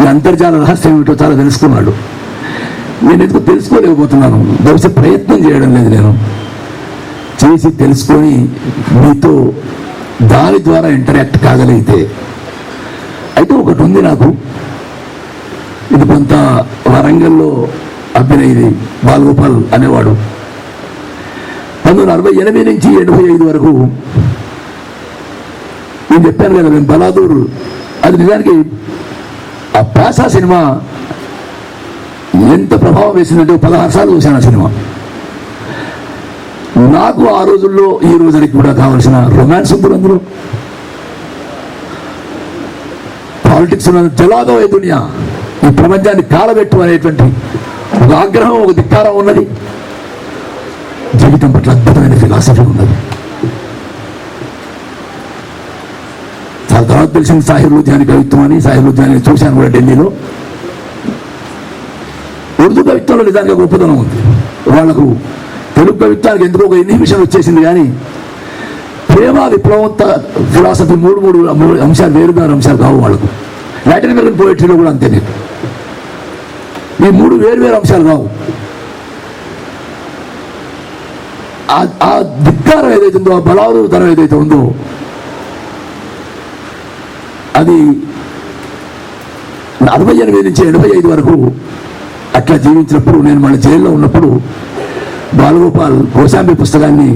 ఈ అంతర్జాల రహస్యం ఏమిటో చాలా తెలుసుకున్నాడు. నేను ఎందుకు తెలుసుకోలేకపోతున్నాను, బహుశా ప్రయత్నం చేయడం లేదు. నేను చేసి తెలుసుకొని మీతో దాని ద్వారా ఇంటరాక్ట్ కాగలిగితే. అయితే ఒకటి ఉంది నాకు, ఇది కొంత వరంగల్లో అభినయది బాలగోపాల్ అనేవాడు 1968 నుంచి 85 వరకు. నేను చెప్పాను కదా మేము బలాదూర్, అది నిజానికి ఆ పాసా సినిమా ఎంత ప్రభావం వేసిందంటే 16 సార్లు చూశాను ఆ సినిమా. నాకు ఆ రోజుల్లో ఈ రోజుకి కూడా కావాల్సిన రొమాన్స్ ఉంది అందులో, పాలిటిక్స్ ఉన్నది, జలాదో ఏ దునియా, ఈ ప్రపంచాన్ని కాలబెట్టు అనేటువంటి ఒక ఆగ్రహం, ఒక ధిక్కారం ఉన్నది. జీవితం పట్ల అద్భుతమైన ఫిలాసఫీ ఉన్నది. చాలా తర్వాత తెలిసింది సాహిర్ లుధియానీ కవిత్వం అని. సాహిర్ లుధియానీ చూశాను కూడా ఢిల్లీలో. ఉర్దూ కవిత్వంలో నిజానికి గొప్పతనం ఉంది. వాళ్లకు తెలుగు కవిత్వానికి ఎందుకు ఒక ఇన్హిబిషన్ వచ్చేసింది. కానీ ప్రేమ, విప్లవంత ఫిలాసఫీ మూడు అంశాలు, వేరుగా అంశాలు కావు వాళ్ళకు. లాటిన్ అమెరికన్ పోయిటరీలో కూడా అంతే. నీకు ఈ మూడు వేరు అంశాలు కావు. ఆ ధిక్కారం ఏదైతే ఉందో, ఆ బలాదూరుతనం ఏదైతే ఉందో, అది 48 నుంచి 85 వరకు అట్లా జీవించినప్పుడు, నేను మళ్ళీ జైల్లో ఉన్నప్పుడు బాలగోపాల్ కోశాంబి పుస్తకాన్ని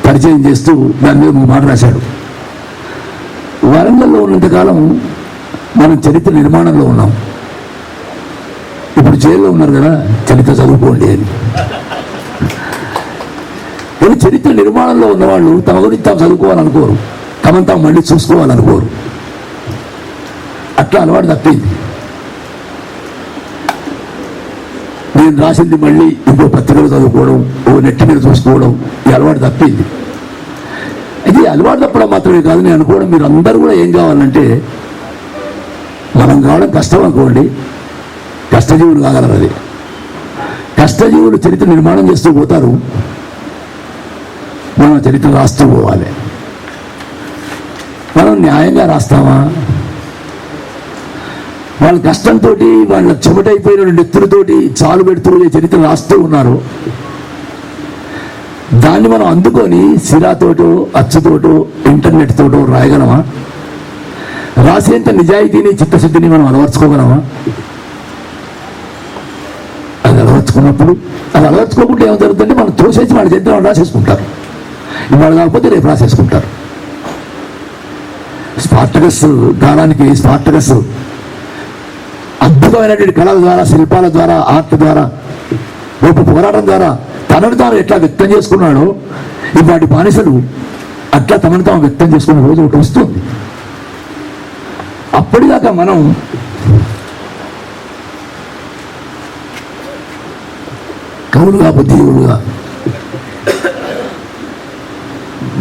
పరిచయం చేస్తూ దాని మీద మాట రాశాడు. వరంగల్లో ఉన్నంతకాలం మనం చరిత్ర నిర్మాణంలో ఉన్నాం, ఇప్పుడు జైల్లో ఉన్నారు కదా, చరిత్ర చదువుకోండి అని. కానీ చరిత్ర నిర్మాణంలో ఉన్నవాళ్ళు తమ గురించి తాము చదువుకోవాలనుకోరు, తమను తాము మళ్ళీ చూసుకోవాలనుకోరు. అట్లా అలవాటు తప్పింది. నేను రాసింది మళ్ళీ ఇంకో పత్రికలు చదువుకోవడం, ఓ నెట్ మీద చూసుకోవడం, ఈ అలవాటు తప్పింది. ఇది అలవాటు తప్పడం మాత్రమే కాదు, నేను అనుకోవడం మీరు అందరూ కూడా ఏం కావాలంటే, మనం కావడం కష్టం అనుకోండి, కష్టజీవులు కాగలరు. అది కష్టజీవులు చరిత్ర నిర్మాణం చేస్తూ పోతారు, మనం చరిత్ర రాస్తూ పోవాలి. మనం న్యాయంగా రాస్తామా? వాళ్ళ కష్టంతో, వాళ్ళ చెమటైపోయిన నెత్తులతోటి చాలు పెడుతూ చరిత్ర రాస్తూ ఉన్నారు. దాన్ని మనం అందుకొని సిరాతోటో, అచ్చుతోటో, ఇంటర్నెట్ తోటో రాయగలమా? రాసేంత నిజాయితీని, చిత్తశుద్ధిని మనం అలవర్చుకోగలమా? అది అలవర్చుకున్నప్పుడు, అది అలవర్చుకోకుండా ఏం జరుగుతుందంటే మనం తోసేసి వాళ్ళ చరిత్ర వాళ్ళు రాసేసుకుంటారు. ఇవాళ కాకపోతే రేపు రాసేసుకుంటారు. స్పార్టకస్ కాలానికి స్పార్టకస్ అద్భుతమైనటువంటి కళల ద్వారా, శిల్పాల ద్వారా, ఆర్ట్ ద్వారా, గొప్ప పోరాటం ద్వారా తనను తాను ఎట్లా వ్యక్తం చేసుకున్నాడో, ఇవాటి బానిసలు అట్లా తమను తాము వ్యక్తం చేసుకునే రోజు ఒకటి వస్తుంది. అప్పటిదాకా మనం కవులుగా, బుద్ధిజీవులుగా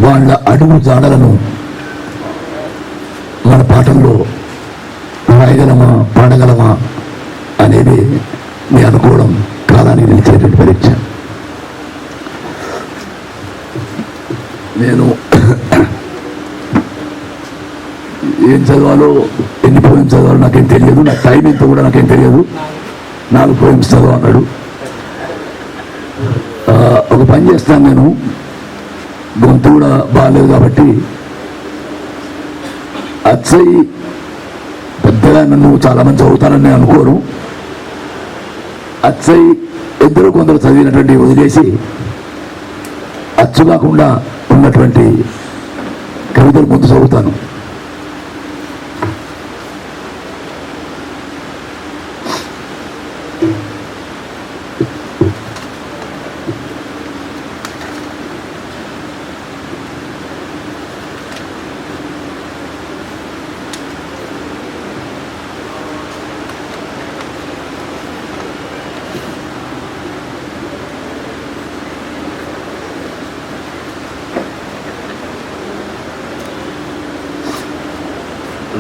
వాళ్ళ అడుగు జాడలను మన పాఠంలో రాయగలమా, పాడగలమా అనేది నేను అనుకోవడం కాలానికి నిలిచేటువంటి పరీక్ష. నేను ఏం చదవాలో, ఎన్ని పోయిమ్స్ చదవాలో నాకేం తెలియదు, నా టైం ఎంత కూడా నాకేం తెలియదు. 4 పోయిమ్స్ చదవ అన్నాడు. ఒక పని చేస్తాను, నేను గొంతు కూడా బాగాలేదు కాబట్టి అచ్చయి పెద్దగా నన్ను చాలామంది చదువుతానని నేను అనుకోను. అచ్చయి ఇద్దరు కొందరు చదివినటువంటి వదిలేసి అచ్చు కాకుండా ఉన్నటువంటి కవితలు ముందు చదువుతాను.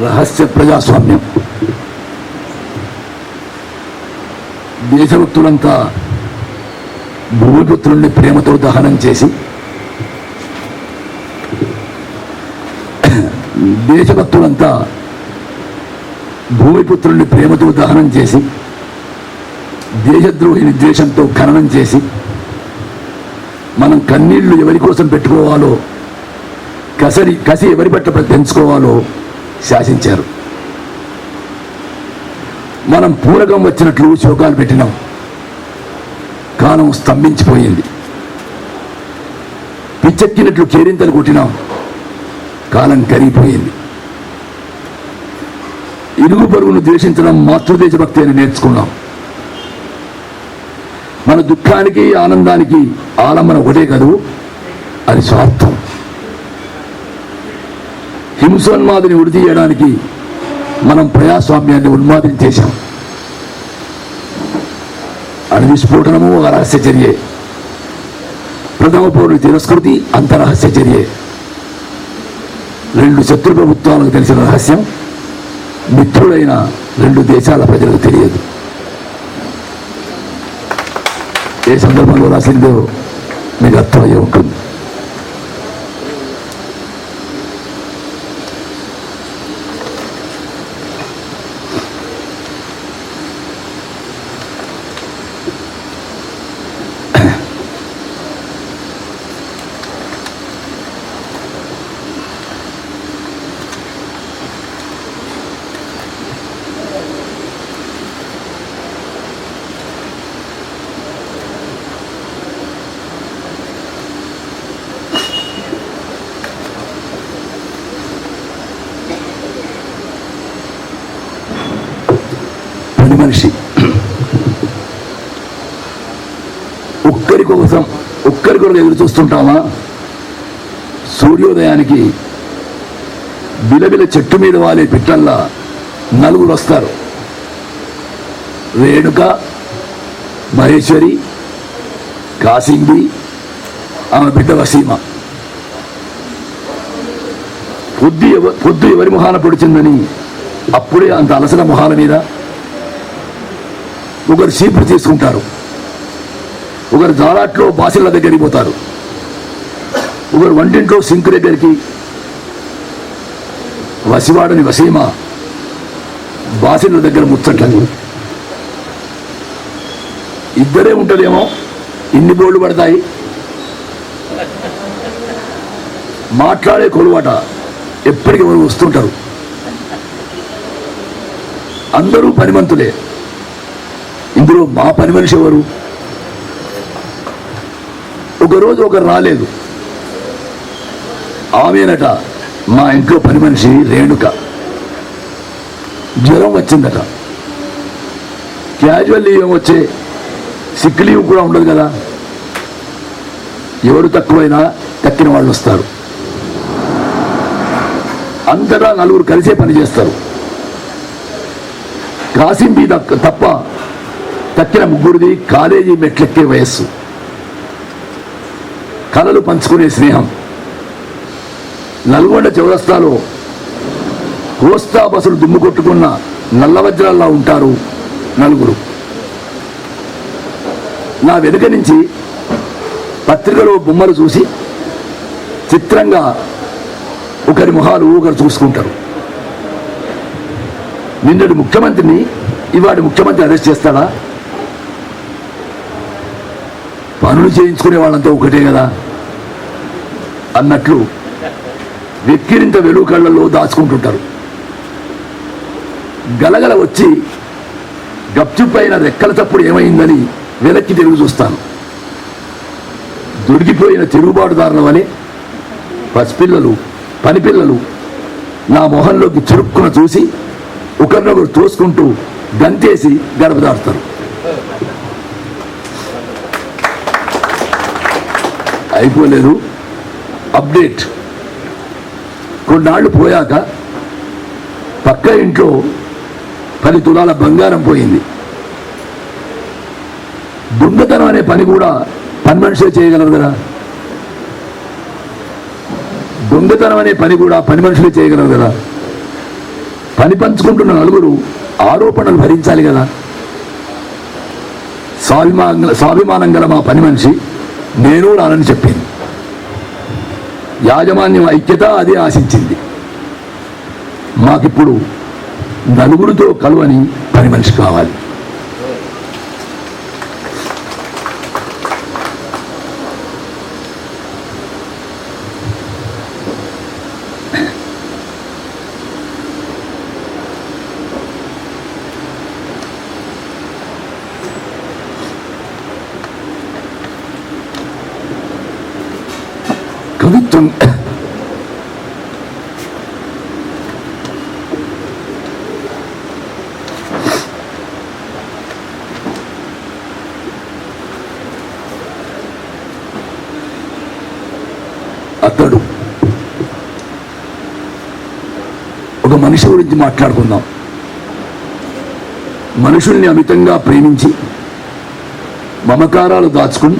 రహస్య ప్రజాస్వామ్యం. దేశభక్తులంతా భూమిపుత్రుల్ని ప్రేమతో దహనం చేసి, దేశభక్తులంతా భూమిపుత్రుడిని ప్రేమతో దహనం చేసి దేశద్రోహిని ద్వేషంతో ఖననం చేసి మనం కన్నీళ్లు ఎవరి కోసం పెట్టుకోవాలో కసి ఎవరి పట్ల పెంచుకోవాలో శాసించారు. మనం పూరకం వచ్చినట్లు శోకాలు పెట్టినాం. కాలం స్తంభించిపోయింది. పిచ్చెక్కినట్లు కేరింతలు కొట్టినాం. కాలం కరిగిపోయింది. ఇరుగు పొరుగును ద్వేషించడం మాతృదేశభక్తి అని నేర్చుకున్నాం. మన దుఃఖానికి ఆనందానికి ఆలంబన ఒకటే కదూ, అది స్వార్థం. హింసోన్మాదిని ఉడితీయడానికి మనం ప్రజాస్వామ్యాన్ని ఉన్మాదం చేశాం. అణు విస్ఫోటనము ఒక రహస్య చర్యే. ప్రథమ పౌరుని తిరస్కృతి అంతరహస్య చర్యే. 2 శత్రు ప్రభుత్వాలకు తెలిసిన రహస్యం మిత్రులైన 2 దేశాల ప్రజలకు తెలియదు. ఏ సందర్భంలో రాసిందో మీకు అర్థమయ్యే ఉంటుంది. మనిషి ఒక్కరి కొరకు ఎదురు చూస్తుంటామా? సూర్యోదయానికి బిలబిల చెట్టు మీద వాలే పిట్టల్లా 4 వస్తారు. రేణుక, మహేశ్వరి, కాసింగి, ఆమె బిడ్డ వసీమ. పొద్దు ఎవరి మొహాన పొడిచిందని అప్పుడే అంత అలసల మొహాల మీద ఒకరు చీపురు తీసుకుంటారు, ఒకరు జాలాట్లో బాసిళ్ళ దగ్గరికి పోతారు, ఒకరు వంటింట్లో సింక్ దగ్గరికి. వసివాడని వసీమ బాసిళ్ళ దగ్గర ముచ్చట్లేదు. ఇద్దరే ఉంటుందేమో, ఇన్ని బోర్డు పడతాయి. మాట్లాడే కొలువట ఎప్పటికీ ఎవరు వస్తుంటారు. అందరూ పనిమంతులే. ఇందులో మా పని మనిషి ఎవరు? ఒకరోజు ఒకరు రాలేదు. ఆమెనట మా ఇంట్లో పని మనిషి రేణుక. జ్వరం వచ్చిందట. క్యాజువల్ లీవ్ వచ్చే సిక్ లీవ్ కూడా ఉండదు కదా. ఎవరు తక్కువైనా తక్కిన వాళ్ళు వస్తారు. అంతటా 4 కలిసే పనిచేస్తారు. కాసింబి తప్ప తక్కిన 3 కాలేజీ మెట్లెక్కే వయస్సు. కలలు పంచుకునే స్నేహం. నల్గొండ చౌరస్తాలో కోస్తా బస్సులు దుమ్ము కొట్టుకున్న నల్లవజ్రాల్లా ఉంటారు 4. నా వెనుక నుంచి పత్రికలో బొమ్మలు చూసి చిత్రంగా ఒకరి మొహాలు ఒకరు చూసుకుంటారు. నిన్నటి ముఖ్యమంత్రిని ఇవాటి ముఖ్యమంత్రి అరెస్ట్ చేస్తాడా? పనులు చేయించుకునే వాళ్ళంతా ఒకటే కదా అన్నట్లు వెక్కిరింత వెలుగు కళ్ళల్లో దాచుకుంటుంటారు. గలగల వచ్చి గప్చుపైన రెక్కల తప్పుడు ఏమైందని వెనక్కి తిరుగు చూస్తాను. దొరికిపోయిన తిరుగుబాటుదారుల వలె పసిపిల్లలు, పనిపిల్లలు నా మొహంలోకి చురుక్కున చూసి ఒకరినొకరు తోసుకుంటూ గంతేసి గడప దాటుతారు. అయిపోలేదు. అప్డేట్. కొన్నాళ్ళు పోయాక పక్క ఇంట్లో 10 తులాల బంగారం పోయింది. దొంగతనం అనే పని కూడా పని మనుషులే చేయగలరు కదా. దొంగతనం అనే పని కూడా పని మనుషులే చేయగలరు కదా. పని పంచుకుంటున్న 4 ఆరోపణలు భరించాలి కదా. స్వాభిమానం గల మా పని మనిషి నేను రానని చెప్పింది. యాజమాన్యం ఐక్యత అదే ఆశించింది. మాకిప్పుడు నలుగురితో కలువని పని మనిషి కావాలి. కవిత్వం అతడు ఒక మనిషి గురించి మాట్లాడుకుందాం. మనుషుల్ని అమితంగా ప్రేమించి మమకారాలు దాచుకుని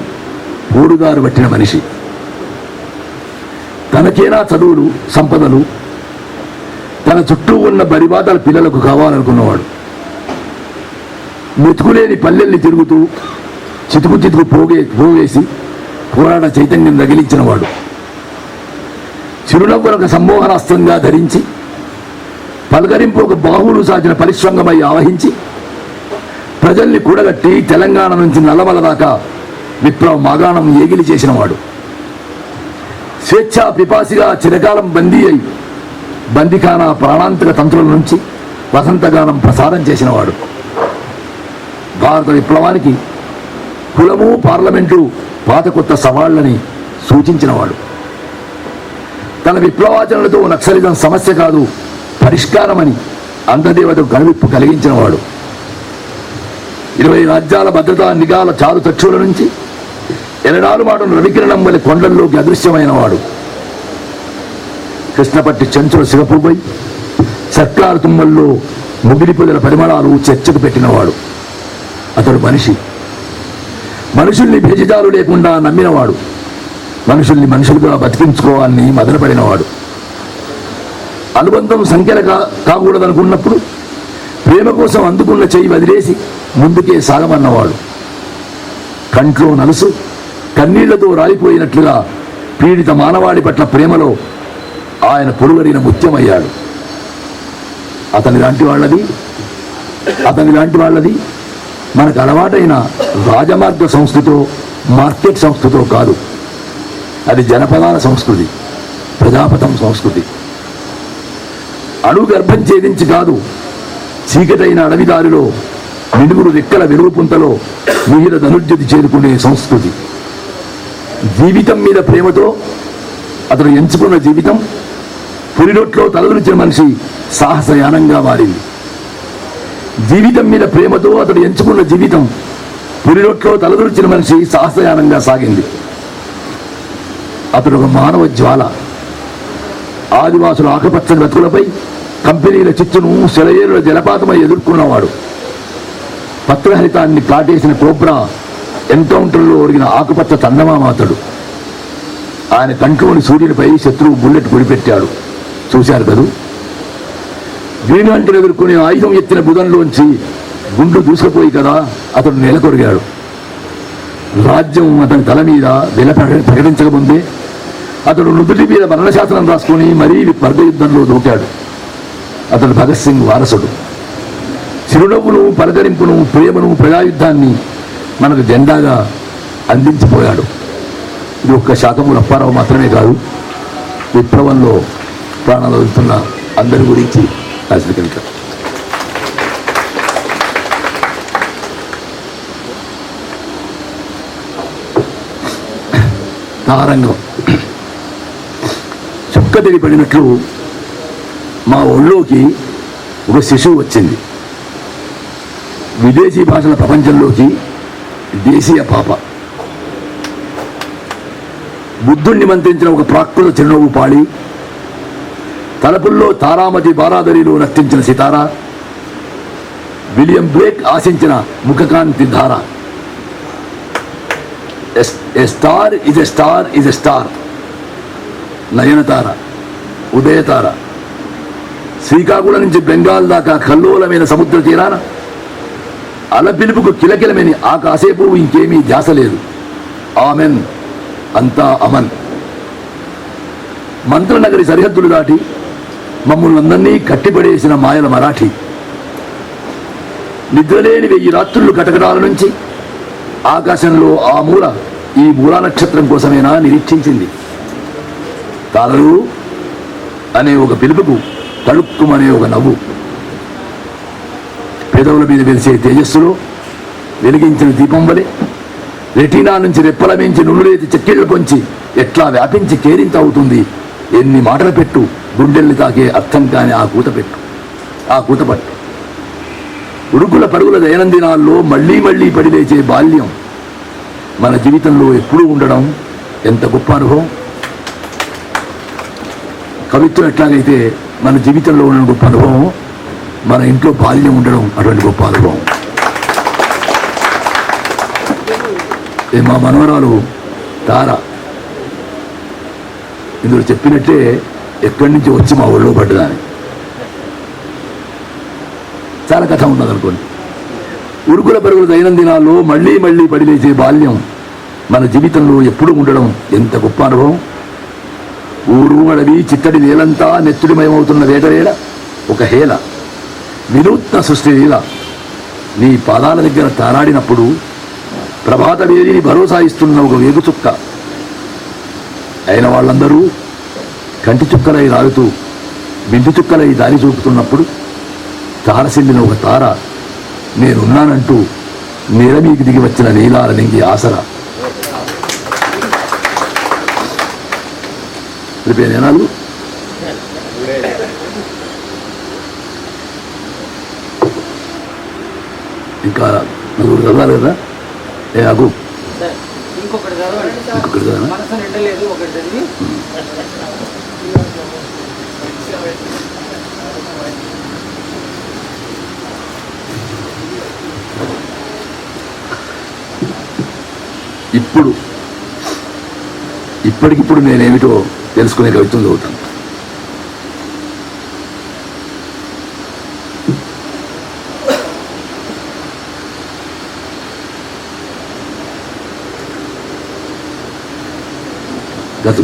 పోడుదారు పట్టిన మనిషి. తనకేనా చదువులు సంపదలు, తన చుట్టూ ఉన్న బరిబాటల పిల్లలకు కావాలనుకున్నవాడు. మెతుకులేని పల్లెల్ని తిరుగుతూ చితుకు పోగేసి పోరాట చైతన్యం రగిలించినవాడు. చిరునవ్వులకు సమ్మోహనాస్త్రంగా ధరించి పలకరింపు ఒక బాహువులు సాచిన పరిశ్రమమై ఆవహించి ప్రజల్ని కూడగట్టి తెలంగాణ నుంచి నల్లమల దాకా విప్లవ మాగాణం ఏగిలి చేసినవాడు. స్వేచ్ఛా పిపాసిగా చిరకాలం బందీ అయి బందిఖానా ప్రాణాంతక తంత్రుల నుంచి వసంతగానం ప్రసారం చేసినవాడు. భారత విప్లవానికి కులము పార్లమెంటు పాత కొత్త సవాళ్లని సూచించినవాడు. తన విప్లవాచరణలతో నక్సలిజం సమస్య కాదు పరిష్కారమని అంధదేవతకు కనువిప్పు కలిగించినవాడు. 20 రాజ్యాల భద్రతా నిఘాల చారు చక్షుల నుంచి ఎనడాలు మాటను రవికిరణం వల్ల కొండల్లోకి అదృశ్యమైన వాడు. కృష్ణపట్టి చెంచుల సిగపుపై సర్కారు తుమ్మల్లో ముగిలిపొదల పరిమళాలు చర్చకు పెట్టినవాడు. అతడు మనిషి. మనుషుల్ని భేజాలు లేకుండా నమ్మినవాడు. మనుషుల్ని మనుషులుగా బతికించుకోవాలని మొదలుపడినవాడు. అనుబంధం సంఖ్యలు కాకూడదనుకున్నప్పుడు ప్రేమ కోసం అందుకున్న చెయ్యి వదిలేసి ముందుకే సాగమన్నవాడు. కంట్లో నలుసు కన్నీళ్లతో రాలిపోయినట్లుగా పీడిత మానవాడి పట్ల ప్రేమలో ఆయన పొరుగడిన ముత్యమయ్యాడు. అతని లాంటి వాళ్ళది మనకు అలవాటైన రాజమార్గ సంస్కృతో మార్కెట్ సంస్కృతో కాదు. అది జనపదాల సంస్కృతి, ప్రజాపథం సంస్కృతి. అణు గర్భం ఛేదించి కాదు, చీకటైన అడవిదారిలో మినుగురు రెక్కల వెలుగు పుంతలో మిహిర ధనుర్జతి చేరుకునే సంస్కృతి. జీవితం మీద ప్రేమతో అతడు ఎంచుకున్న జీవితం పురినొట్లో తలదూర్చిన మనిషి సాహసయానంగా మారింది. జీవితం మీద ప్రేమతో అతడు ఎంచుకున్న జీవితం పురినొట్లో తలదూర్చిన మనిషి సాహసయానంగా సాగింది. అతడు ఒక మానవ జ్వాల. ఆదివాసుల ఆకుపచ్చని బతుకులపై కంపెనీల చిచ్చును సెలయేరుల జలపాతమై ఎదుర్కొన్నవాడు. పత్రహరితాన్ని కాటేసిన కోబ్రా ఎన్కౌంటర్లో ఒరిగిన ఆకుపచ్చ చందమామాతడు. ఆయన కంట్లోని సూర్యునిపై శత్రువు బుల్లెట్ గురిపెట్టాడు. చూశారు కదూ. గ్రీన్లాండ్ను ఎదుర్కొనే ఆయుధం ఎత్తిన బుధంలోంచి గుండు దూసుకుపోయి కదా అతడు నెలకొరిగాడు. రాజ్యం అతని తల మీద వెల ప్రకటించకముందే అతడు నుదుటి మీద మరణశాసనం రాసుకుని మరీ వర్గ యుద్ధంలో దూకాడు. అతడు భగత్ సింగ్ వారసుడు. చిరునవ్వును, పలకరింపును, ప్రేమను, ప్రజాయుద్ధాన్ని మనకు జెండాగా అందించిపోయాడు. ఇది ఒక్క శాతము అప్పారావు మాత్రమే కాదు, విప్లవంలో ప్రాణాలు వదులుతున్న అందరి గురించి రాజకీయ తారంగం చుక్కదిరి పడినట్లు మా ఒళ్ళోకి ఒక శిశువు వచ్చింది. విదేశీ భాషల ప్రపంచంలోకి దేశీయ పాప. బుద్ధుణ్ణి మంత్రించిన ఒక ప్రాకృత చిరునవ్వు పాడి తలపుల్లో తారామతి బారాదరిలో నర్తించిన సితారా, విలియం బ్లేక్ ఆశించిన ముఖకాంతి ధార. A star is a star is a star. Nayanthara, ఉదయతార. శ్రీకాకుళం నుంచి బెంగాల్ దాకా కల్లోలమైన సముద్ర తీరాన అలపిలుపుకు కిలకిలమని ఆ కాసేపు ఇంకేమీ ధ్యాస లేదు. ఆమెన్, అంతా అమన్. మంత్రనగరి సరిహద్దులు దాటి మమ్మల్ని అందరినీ కట్టిపడేసిన మాయల మరాఠీ. నిద్రలేని 1000 రాత్రులు కటకటాల నుంచి ఆకాశంలో ఆ మూల ఈ మూలా నక్షత్రం కోసమేనా నిరీక్షించింది. తారలు అనే ఒక పిలుపుకు తళుక్కుమనే ఒక నవ్వు, పెదవుల మీద వెలిసే తేజస్సులో వెలిగించిన దీపం వలె రెటీనా నుంచి రెప్పల మించి నునులేతి చెక్కిళ్ళు పొంచి ఎట్లా వ్యాపించి కేరింత అవుతుంది. ఎన్ని మాటలు పెట్టు, గుండెల్ని తాకే అర్థం కాని ఆ కూతపట్టు ఉడుకుల పరుగుల దైనందినాల్లో మళ్లీ మళ్లీ పడి లేచే బాల్యం మన జీవితంలో ఎప్పుడూ ఉండడం ఎంత గొప్ప అనుభవం. కవిత్వం ఎట్లాగైతే మన జీవితంలో ఉన్న గొప్ప అనుభవం, మన ఇంట్లో బాల్యం ఉండడం అటువంటి గొప్ప అనుభవం. మా మనవరాలు తార ఇందులో చెప్పినట్టే ఎక్కడి నుంచి వచ్చి మా ఒళ్ళో పడ్డదాని చాలా కథ ఉన్నదనుకోండి. ఉరుకుల పరుగుల దైనందినాల్లో మళ్లీ మళ్లీ పడిలేసే బాల్యం మన జీవితంలో ఎప్పుడూ ఉండడం ఎంత గొప్ప అనుభవం. ఊరు అడవి చిత్తడి నేలంతా నెత్తుడిమయమవుతున్న వేటవేళ ఒక హేళ వినూత్న సృష్టి లీల నీ పాదాల దగ్గర తారాడినప్పుడు ప్రభాత వేదిని భరోసా ఇస్తున్న ఒక వేగు చుక్క అయిన వాళ్ళందరూ కంటి చుక్కలై రాలుతూ బిందు చుక్కలై దారి చూపుతున్నప్పుడు తారసిల్లిన ఒక తార నేనున్నానంటూ నేలమీకి దిగి వచ్చిన నీలాల నింగి ఆసరా. రేపేనాలు ఇంకా నలుగురు చదవాలి కదా. ఏ అగు ఇంకొకటి చదవనా? ఇప్పటికిప్పుడు నేనేమిటో తెలుసుకునే కవిత్వం చదువుతాను.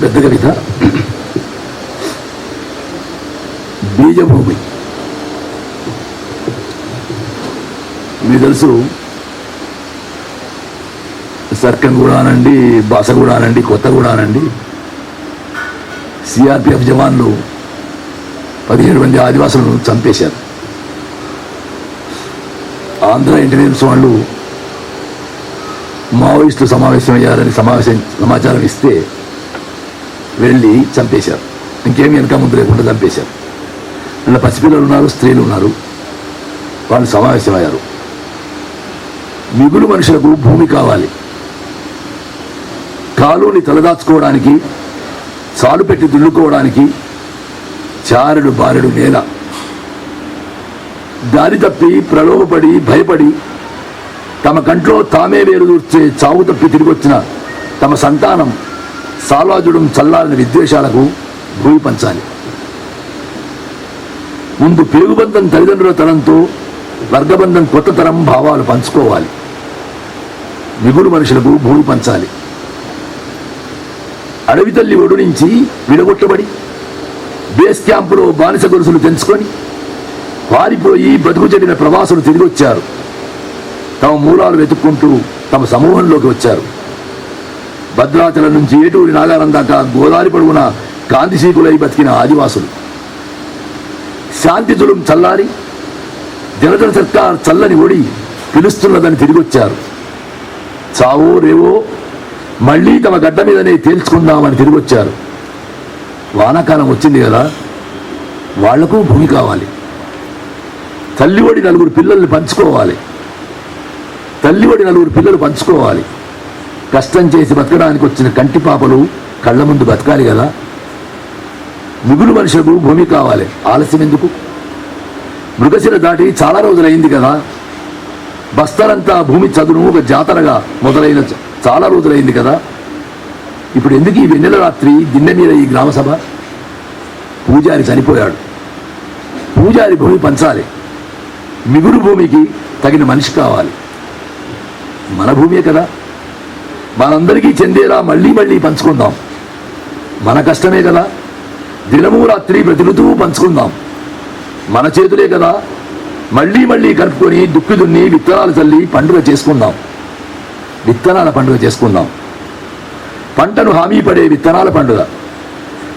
పెద్ద కవిత బీజభూమి. మీకు తెలుసు సర్కంగూడ అనండి, బాసగూడ అనండి, కొత్తగూడ అనండి, సిఆర్పిఎఫ్ జవాన్లు 17 మంది ఆదివాసులను చంపేశారు. ఆంధ్ర ఇంటెలిజెన్స్ వాళ్ళు మావోయిస్టులు సమావేశమయ్యారని సమాచారం ఇస్తే వెళ్ళి చంపేశారు. ఇంకేమి వెనక ముందు లేకుండా చంపేశారు. ఇలా పసిపిల్లలు ఉన్నారు, స్త్రీలు ఉన్నారు, వాళ్ళు సమావేశమయ్యారు. మిగులు మనుషులకు భూమి కావాలి, కాలుని తలదాచుకోవడానికి, సాలు పెట్టి దున్నుకోవడానికి చారుడు బారుడు నేల. దారి తప్పి ప్రలోభపడి భయపడి తమ కంట్లో తామే వేరుదూర్చే చావు తప్పి తిరిగొచ్చిన తమ సంతానం సాలాజుడం చల్లారిన విద్వేషాలకు భూమి పంచాలి. ముందు పేగుబంధం తల్లిదండ్రుల తరంతో వర్గబంధం కొత్త తరం భావాలు పంచుకోవాలి. మిగులు మనుషులకు భూమి పంచాలి. అడవి తల్లి ఒడు నుంచి విడగొట్టబడి బేస్ క్యాంపులో బానిస గొలుసులు తెంచుకొని పారిపోయి బతుకు చెడిన ప్రవాసులు తిరిగొచ్చారు. తమ మూలాలు వెతుక్కుంటూ తమ సమూహంలోకి వచ్చారు. భద్రాచలం నుంచి ఏటూరి నాగారం దాకా గోదావరి పొడవున కాంతిశీకులై బతికిన ఆదివాసులు శాంతి జులుం చల్లారి జనతన సర్కార్ చల్లని ఒడి పిలుస్తున్నదని తిరిగొచ్చారు. చావో రేవో మళ్లీ తమ గడ్డ మీదనే తేల్చుకుందామని తిరిగొచ్చారు. వానాకాలం వచ్చింది కదా, వాళ్లకు భూమి కావాలి. తల్లిఒడి 4 పిల్లల్ని పంచుకోవాలి. తల్లిఒడి 4 పిల్లలు పంచుకోవాలి. కష్టం చేసి బతకడానికి వచ్చిన కంటి పాపలు కళ్ళ ముందు బతకాలి కదా. మిగులు మనుషులకు భూమి కావాలి. ఆలస్యం ఎందుకు? మృగశిర దాటి చాలా రోజులైంది కదా. బస్తరంతా భూమి చదును ఒక జాతరగా మొదలైన చాలా రోజులైంది కదా. ఇప్పుడు ఎందుకు ఈ వెన్నెల రాత్రి గిన్నె మీద ఈ గ్రామ సభ? పూజారి చనిపోయాడు. పూజారి భూమి పంచాలి. మిగులు భూమికి తగిన మనిషి కావాలి. మన భూమే కదా, మనందరికీ చెందేలా మళ్ళీ మళ్ళీ పంచుకుందాం. మన కష్టమే కదా, దినము రాత్రి ప్రతి ఋతువు పంచుకుందాం. మన చేతులే కదా, మళ్ళీ మళ్ళీ కలుపుకొని దుక్కి దున్ని విత్తనాలు చల్లి పండుగ చేసుకుందాం. విత్తనాల పండుగ చేసుకుందాం. పంటను హామీ పడే విత్తనాల పండుగ,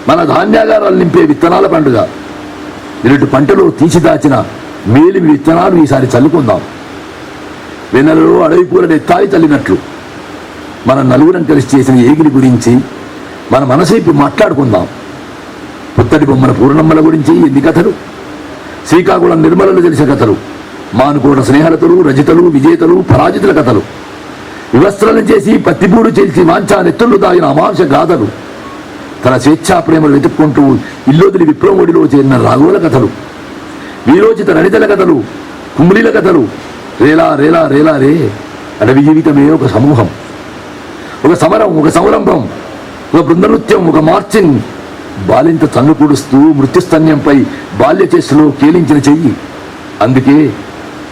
మన ధాన్యాగారాలు నింపే విత్తనాల పండుగ. ఇలాంటి పంటలో తీసిదాచిన మేలిమి విత్తనాలు ఈసారి చల్లుకుందాం. వెన్నెలలో అడవి పూలను ఎత్తాయి చల్లినట్లు మన నలుగురం కలిసి చేసిన ఏగిలి గురించి మన మనసేపు మాట్లాడుకుందాం. పుత్తడి బొమ్మల పూర్ణమ్మల గురించి ఎన్ని కథలు, శ్రీకాకుళం నిర్మలలో తెలిసిన కథలు, మానుకోట స్నేహలతలు, రజితలు, విజేతలు, పరాజితుల కథలు, వివస్త్రలను చేసి పత్తిపూడు చేసి మాంచా నెత్తుళ్ళు దాగిన అమాంస గాథలు, తన స్వేచ్ఛా ప్రేమలు వెతుక్కుంటూ ఇల్లొదిలి విప్లవోడిలో చేరిన రాఘవుల కథలు, వీరోచిత రణితల కథలు, కుమ్మిలీల కథలు. రేలా రేలా రేలా రే. అడవి జీవితమే ఒక సమూహం, ఒక సమరం, ఒక సంరంభం, ఒక బృంద నృత్యం, ఒక మార్చింగ్. బాలింత తన్ను కూడుస్తూ మృత్యుస్తన్యంపై బాల్య చేస్తులో కేలించిన చెయ్యి. అందుకే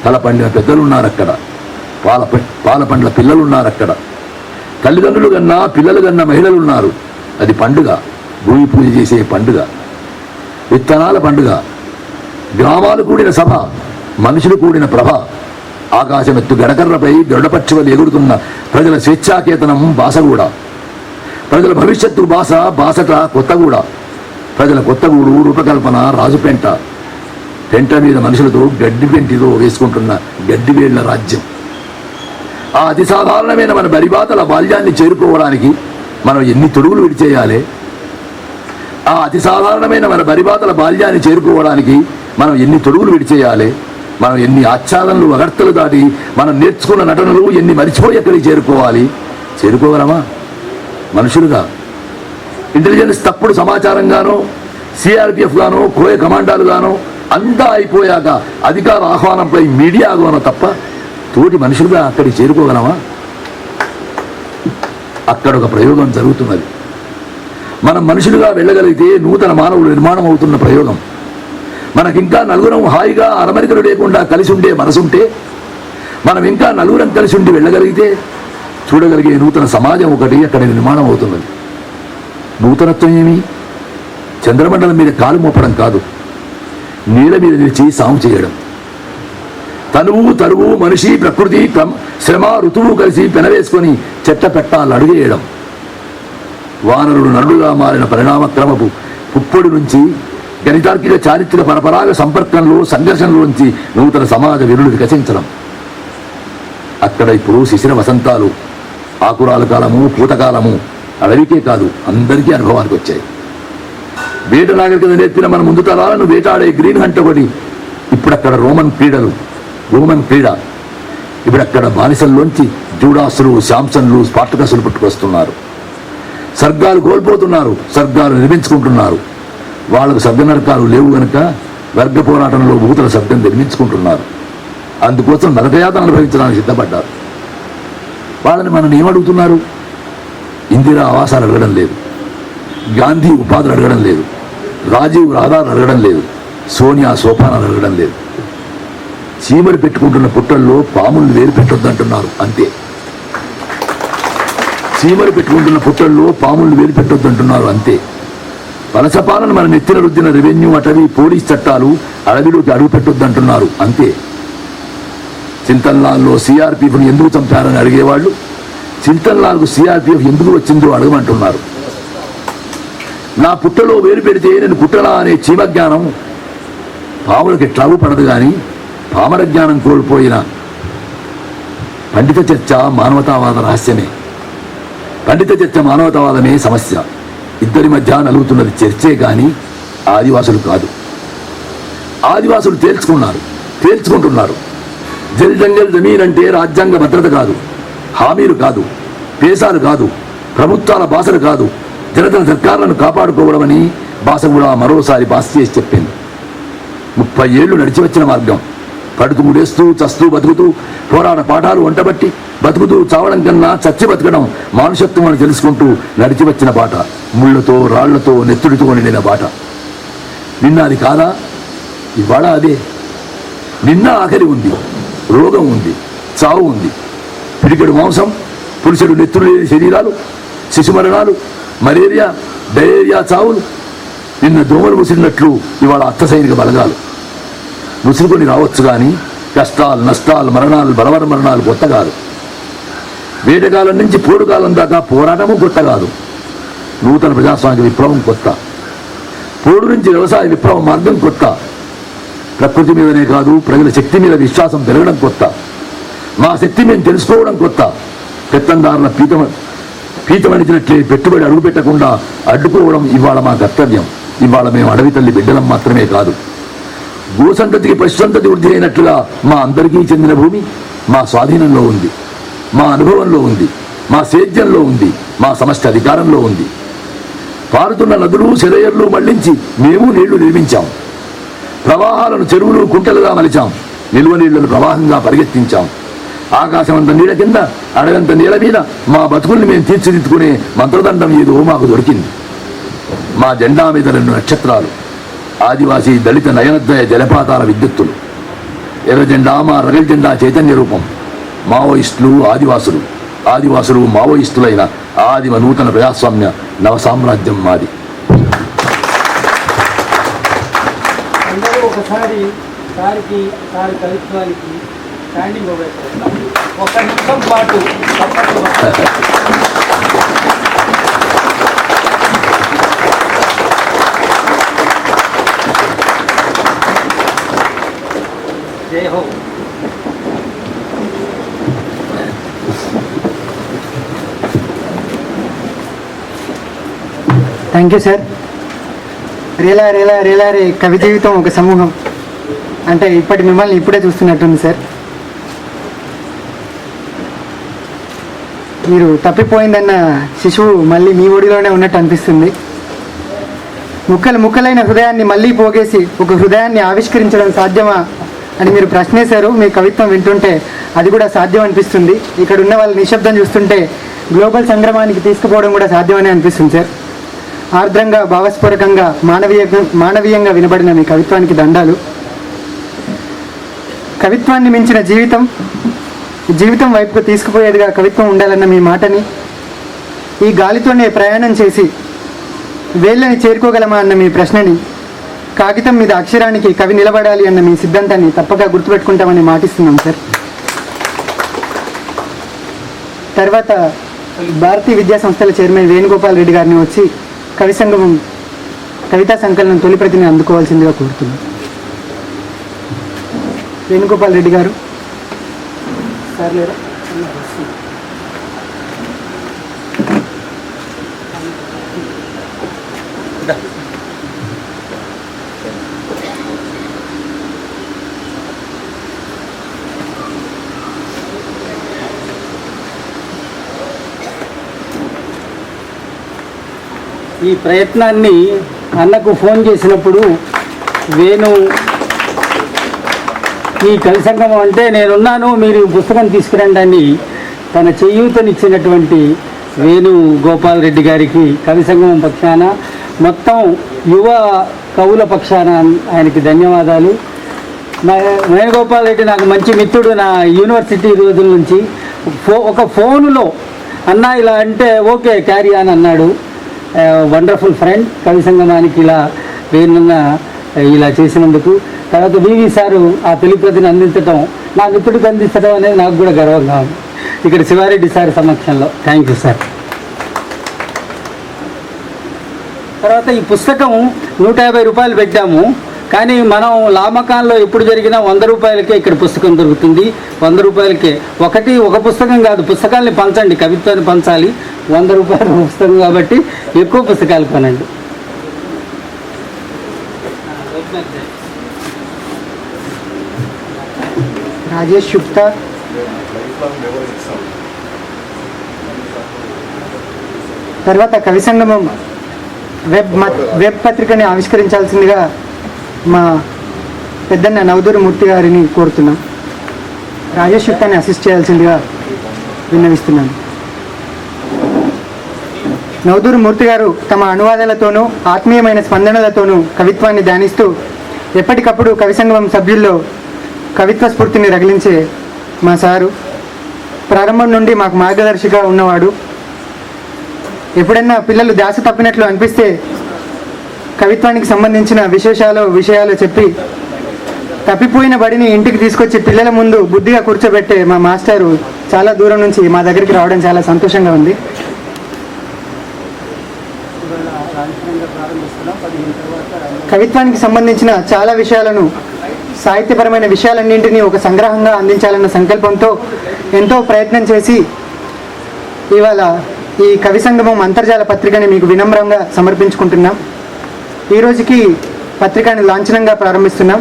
తల పండిన పెద్దలున్నారక్కడ, పాల పండ్ల పిల్లలున్నారక్కడ, తల్లిదండ్రులు కన్నా పిల్లలు కన్నా మహిళలున్నారు. అది పండుగ, భూమి పూజ చేసే పండుగ, విత్తనాల పండుగ. గ్రామాలు కూడిన సభ, మనుషులు కూడిన ప్రభ. ఆకాశమెత్తు గడకర్రపై గరుడపక్షివలు ఎగురుతున్న ప్రజల స్వేచ్ఛాకేతనం బాసగూడ. ప్రజల భవిష్యత్తు బాసట కొత్తగూడ. ప్రజల కొత్తగూడు రూపకల్పన రాజుపెంట. పెంట మీద మనుషులతో గడ్డి పెంటితో వేసుకుంటున్న గడ్డివేళ్ల రాజ్యం. ఆ అతి సాధారణమైన మన బరిబాతల బాల్యాన్ని చేరుకోవడానికి మనం ఎన్ని తొడుగులు విడిచేయాలి? ఆ అతి సాధారణమైన మన బరిబాతల బాల్యాన్ని చేరుకోవడానికి మనం ఎన్ని తొడుగులు విడిచేయాలి? మనం ఎన్ని ఆచ్ఛాదనలు అగర్తలు దాటి మనం నేర్చుకున్న నటనలు ఎన్ని మరిచిపోయి ఎక్కడికి చేరుకోవాలి? చేరుకోగలమా? మనుషులుగా ఇంటెలిజెన్స్ తప్పుడు సమాచారంగానో, సిఆర్పిఎఫ్ గానో, కోయ కమాండాలుగానో అంతా అయిపోయాక అధికార ఆహ్వానంపై మీడియాగానో తప్ప తోటి మనుషులుగా అక్కడికి చేరుకోగలమా? అక్కడ ఒక ప్రయోగం జరుగుతున్నది. మనం మనుషులుగా వెళ్ళగలిగితే నూతన మానవులు నిర్మాణం అవుతున్న ప్రయోగం. మనకింకా నలుగురం హాయిగా అరమరికలు లేకుండా కలిసి ఉండే మనసుంటే, మనం ఇంకా నలుగురం కలిసి ఉండి వెళ్ళగలిగితే చూడగలిగే నూతన సమాజం ఒకటి అక్కడ నిర్మాణం అవుతున్నది. నూతనత్వం ఏమి? చంద్రమండలం మీద కాలు మోపడం కాదు, నీళ్ళ మీద నిలిచి సాగు చేయడం. తనువు తరువు, మనిషి, ప్రకృతి, శ్రమ, ఋతువు కలిసి పెనవేసుకొని చెట్ట పెట్టాలు అడుగేయడం. వానరుడు నరుడుగా మారిన పరిణామక్రమపు పుప్పొడి నుంచి గణితార్కిక చారిత్రక పరపరాగ సంపర్కంలో సంఘర్షణలోంచి నూతన సమాజ విరులు వికసించడం. అక్కడ ఇప్పుడు శిశిర వసంతాలు, ఆకురాల కాలము, పూతకాలము అడవికే కాదు అందరికీ అనుభవానికి వచ్చాయి. వేట నాగరికత నేర్పిన మన ముందు తరాలను వేటాడే గ్రీన్ హంట్ ఒకటి. ఇప్పుడక్కడ రోమన్ క్రీడ. ఇప్పుడక్కడ బానిసల్లోంచి జూడాసులు, శాంసన్లు, స్పార్టకస్లు పుట్టుకొస్తున్నారు. సర్గాలు కోల్పోతున్నారు, సర్గాలు నిర్మించుకుంటున్నారు. వాళ్ళకు శబ్ద నరకాలు లేవు గనుక వర్గ పోరాటంలో భూతల శబ్దం నిర్మించుకుంటున్నారు. అందుకోసం నరకయాతన అనుభవించడానికి సిద్ధపడ్డారు. వాళ్ళని మనం ఏమడుగుతున్నారు? ఇందిరా ఆవాసాలు అడగడం లేదు, గాంధీ ఉపాధులు అడగడం లేదు, రాజీవ్ రహదారులు అడగడం లేదు, సోనియా సోపానాలు అడగడం లేదు. చీమలు పెట్టుకుంటున్న పుట్టల్లో పాములు వేలు పెట్టొద్దంటున్నారు అంతే. చీమలు పెట్టుకుంటున్న పుట్టల్లో పాములు వేలు పెట్టొద్దంటున్నారు అంతే. వలసపాలను మన నెత్తిన రుద్దిన రెవెన్యూ, అటవీ, పోలీస్ చట్టాలు అడవిలోకి అడుగు పెట్టొద్దంటున్నారు అంతే. చింతన్లాల్లో సిఆర్పిఎఫ్ను ఎందుకు చంపారని అడిగేవాళ్ళు చింతన్లాల్కు సిఆర్పిఎఫ్ ఎందుకు వచ్చిందో అడగమంటున్నారు. నా పుట్టలో వేలు పెడితే నేను పుట్టలా అనే చీమ జ్ఞానం పాములకు ఎట్లాగూ పడదు. కానీ పామర జ్ఞానం కోల్పోయిన పండిత చర్చ మానవతావాద రహస్యమే. పండిత చర్చ మానవతావాదమే సమస్య. ఇద్దరి మధ్య నలుగుతున్నది చర్చే కానీ ఆదివాసులు కాదు. ఆదివాసులు తేల్చుకుంటున్నారు. జల్ జంగల్ జమీన్ అంటే రాజ్యాంగ భద్రత కాదు, హామీలు కాదు, పేసాలు కాదు, ప్రభుత్వాల భాషలు కాదు, జనతన సర్కారులను కాపాడుకోవడం అని భాష కూడా మరోసారి భాష చేసి చెప్పింది. 30 ఏళ్లు నడిచి వచ్చిన మార్గం. పడుతూ ముడేస్తూ చస్తూ బతుకుతూ పోరాట పాఠాలు వంటబట్టి బతుకుతూ చావడం కన్నా చచ్చి బతకడం మానుషత్వం అని తెలుసుకుంటూ నడిచి వచ్చిన బాట. ముళ్లతో, రాళ్లతో, నెత్తుడితో నిండిన బాట. నిన్న అది కాదా? ఇవాళ అదే. నిన్న ఆకలి ఉంది, రోగం ఉంది, చావు ఉంది, పిడికెడు మాంసం, పురుషుడు నెత్తులు లేని శరీరాలు, శిశు మరణాలు, మలేరియా, డయేరియా చావులు. నిన్న దోమలు ముసిరినట్లు ఇవాళ అత్త సైనిక బలగాలు. ముసురుకొని రావచ్చు కానీ కష్టాలు, నష్టాలు, మరణాలు, బలవర మరణాలు కొత్త కాదు. వేటకాలం నుంచి పోరుకాలం దాకా పోరాటము కొత్త కాదు. నూతన ప్రజాస్వామిక విప్లవం కొత్త. పోడు నుంచి వ్యవసాయ విప్లవ మార్గం కొత్త. ప్రకృతి మీదనే కాదు, ప్రజల శక్తి మీద విశ్వాసం పెరగడం కొత్త. మా శక్తి మేము తెలుసుకోవడం కొత్త. పెత్తందారుల పీతమణిచినట్లే పెట్టుబడి అడుగు పెట్టకుండా అడ్డుకోవడం ఇవాళ మా కర్తవ్యం. ఇవాళ మేము అడవి తల్లి బిడ్డలం మాత్రమే కాదు, భూసంతతికి పశుసంతతి వృద్ధి అయినట్లుగా మా అందరికీ చెందిన భూమి మా స్వాధీనంలో ఉంది, మా అనుభవంలో ఉంది, మా సేద్యంలో ఉంది, మా సమష్టి అధికారంలో ఉంది. పారుతున్న నదులు, సెలయర్లు మళ్లించి మేము నీళ్లు నిర్మించాం. ప్రవాహాలను చెరువులు, కుంటలుగా మలిచాం. నిల్వ నీళ్లను ప్రవాహంగా పరిగెత్తించాం. ఆకాశమంత నీళ్ళ కింద, అడగంత నీళ్ళ మీద మా బతుకుల్ని మేము తీర్చిదిద్దుకునే మంత్రదండం ఏదో మాకు దొరికింది. మా జెండా మీద 2 నక్షత్రాలు, ఆదివాసీ దళిత నయనద్వయ జలపాతాల విద్యుత్తులు. ఎర్ర జెండా మా రగల్ జెండా చైతన్య రూపం. మావోయిస్టులు, ఆదివాసులు, ఆదివాసులు మావోయిస్టులైన ఆదిమ నూతన ప్రజాస్వామ్య నవ సామ్రాజ్యం మాది. అందరూ ఒకసారి సారికి సారి కవిత్వానికి స్టాండింగ్ ఓవేస్తారు. 1 నిమిషం పాటు జై హో. Thank you sir. రేలా రేలా రేలా రే కవి జీవితం ఒక సమూహం అంటే ఇప్పటి మిమ్మల్ని ఇప్పుడే చూస్తున్నట్టుంది సార్. మీరు తప్పిపోయిందన్న శిశువు మళ్ళీ మీ ఒడిలోనే ఉన్నట్టు అనిపిస్తుంది. ముక్కలు ముక్కలైన హృదయాన్ని మళ్ళీ పోగేసి ఒక హృదయాన్ని ఆవిష్కరించడం సాధ్యమా అని మీరు ప్రశ్నేశారు. మీ కవిత్వం వింటుంటే అది కూడా సాధ్యం అనిపిస్తుంది. ఇక్కడ ఉన్న వాళ్ళ నిశ్శబ్దం చూస్తుంటే గ్లోబల్ సంగ్రమానికి తీసుకుపోవడం కూడా సాధ్యమని అనిపిస్తుంది సార్. ఆర్ద్రంగా, భావస్ఫూరకంగా, మానవీయంగా వినబడిన మీ కవిత్వానికి దండాలు. కవిత్వాన్ని మించిన జీవితం వైపుకు తీసుకుపోయేదిగా కవిత్వం ఉండాలన్న మీ మాటని, ఈ గాలితోనే ప్రయాణం చేసి వేళ్ళని చేరుకోగలమా అన్న మీ ప్రశ్నని, కాగితం మీద అక్షరానికి కవి నిలబడాలి అన్న మీ సిద్ధాంతాన్ని తప్పక గుర్తుపెట్టుకుంటామని మాటిస్తున్నాం సార్. తర్వాత భారతీయ విద్యా సంస్థల చైర్మన్ వేణుగోపాల్ రెడ్డి గారిని వచ్చి కవి సంగమం కవితా సంకలనం తొలి ప్రతిని అందుకోవాల్సిందిగా కోరుతున్నాం. వేణుగోపాల్ రెడ్డి గారు సార్ లేరా? ఈ ప్రయత్నాన్ని అన్నకు ఫోన్ చేసినప్పుడు వేణు ఈ కవి సంగమం అంటే నేనున్నాను, మీరు పుస్తకం తీసుకురండి అని తన చేయూతనిచ్చినటువంటి వేణు గోపాల్ రెడ్డి గారికి కవి సంగమం పక్షాన, మొత్తం యువ కవుల పక్షాన ఆయనకి ధన్యవాదాలు. వేణుగోపాల్ రెడ్డి నాకు మంచి మిత్రుడు. నా యూనివర్సిటీ రోజుల నుంచి ఒక ఫోనులో అన్న ఇలా అంటే ఓకే క్యారీ ఆన్ అన్నాడు. Wonderful friend. కవి సంగమానికి ఇలా వేణున్న ఇలా చేసినందుకు. తర్వాత వివి సారు ఆ తెలుగుప్రతిని అందించడం, నా మిత్రుడికి అందించడం అనేది నాకు కూడా గర్వంగా ఉంది ఇక్కడ శివారెడ్డి సార్ సమక్షంలో. Thank you sir. తర్వాత ఈ పుస్తకం 150 రూపాయలు పెట్టాము, కానీ మనం లామకాన్లో ఎప్పుడు జరిగినా 100 రూపాయలకే ఇక్కడ పుస్తకం దొరుకుతుంది. 100 రూపాయలకే ఒక పుస్తకం కాదు, పుస్తకాల్ని పంచండి, కవిత్వాన్ని పంచాలి. 100 రూపాయల పుస్తకం కాబట్టి ఎక్కువ పుస్తకాలు కొనండి. రాజేష్ గుప్తా, తర్వాత కవి సంగమం వెబ్ పత్రికని ఆవిష్కరించాల్సిందిగా మా పెద్దన్న నవదూరు మూర్తి గారిని కోరుతున్నాం. రాజేష్ గుప్తాని అసిస్ట్ చేయాల్సిందిగా విన్నవిస్తున్నాను. నవదూరు మూర్తి గారు తమ అనువాదాలతోనూ ఆత్మీయమైన స్పందనలతోనూ కవిత్వాన్ని ధ్యానిస్తూ ఎప్పటికప్పుడు కవి సంగమం సభ్యుల్లో కవిత్వ స్ఫూర్తిని రగిలించే మా సారు. ప్రారంభం నుండి మాకు మార్గదర్శిగా ఉన్నవాడు. ఎప్పుడైనా పిల్లలు ధ్యాస తప్పినట్లు అనిపిస్తే కవిత్వానికి సంబంధించిన విషయాలు చెప్పి తప్పిపోయిన బడిని ఇంటికి తీసుకొచ్చి పిల్లల ముందు బుద్ధిగా కూర్చోబెట్టే మా మాస్టారు చాలా దూరం నుంచి మా దగ్గరికి రావడం చాలా సంతోషంగా ఉంది. కవిత్వానికి సంబంధించిన చాలా విషయాలను, సాహిత్యపరమైన విషయాలన్నింటినీ ఒక సంగ్రహంగా అందించాలన్న సంకల్పంతో ఎంతో ప్రయత్నం చేసి ఇవాళ ఈ కవి సంగమం అంతర్జాల పత్రికని మీకు వినమ్రంగా సమర్పించుకుంటున్నాం. ఈ రోజుకి పత్రికని లాంఛనంగా ప్రారంభిస్తున్నాం.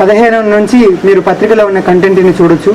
15 నుంచి మీరు పత్రికలో ఉన్న కంటెంట్ని చూడొచ్చు.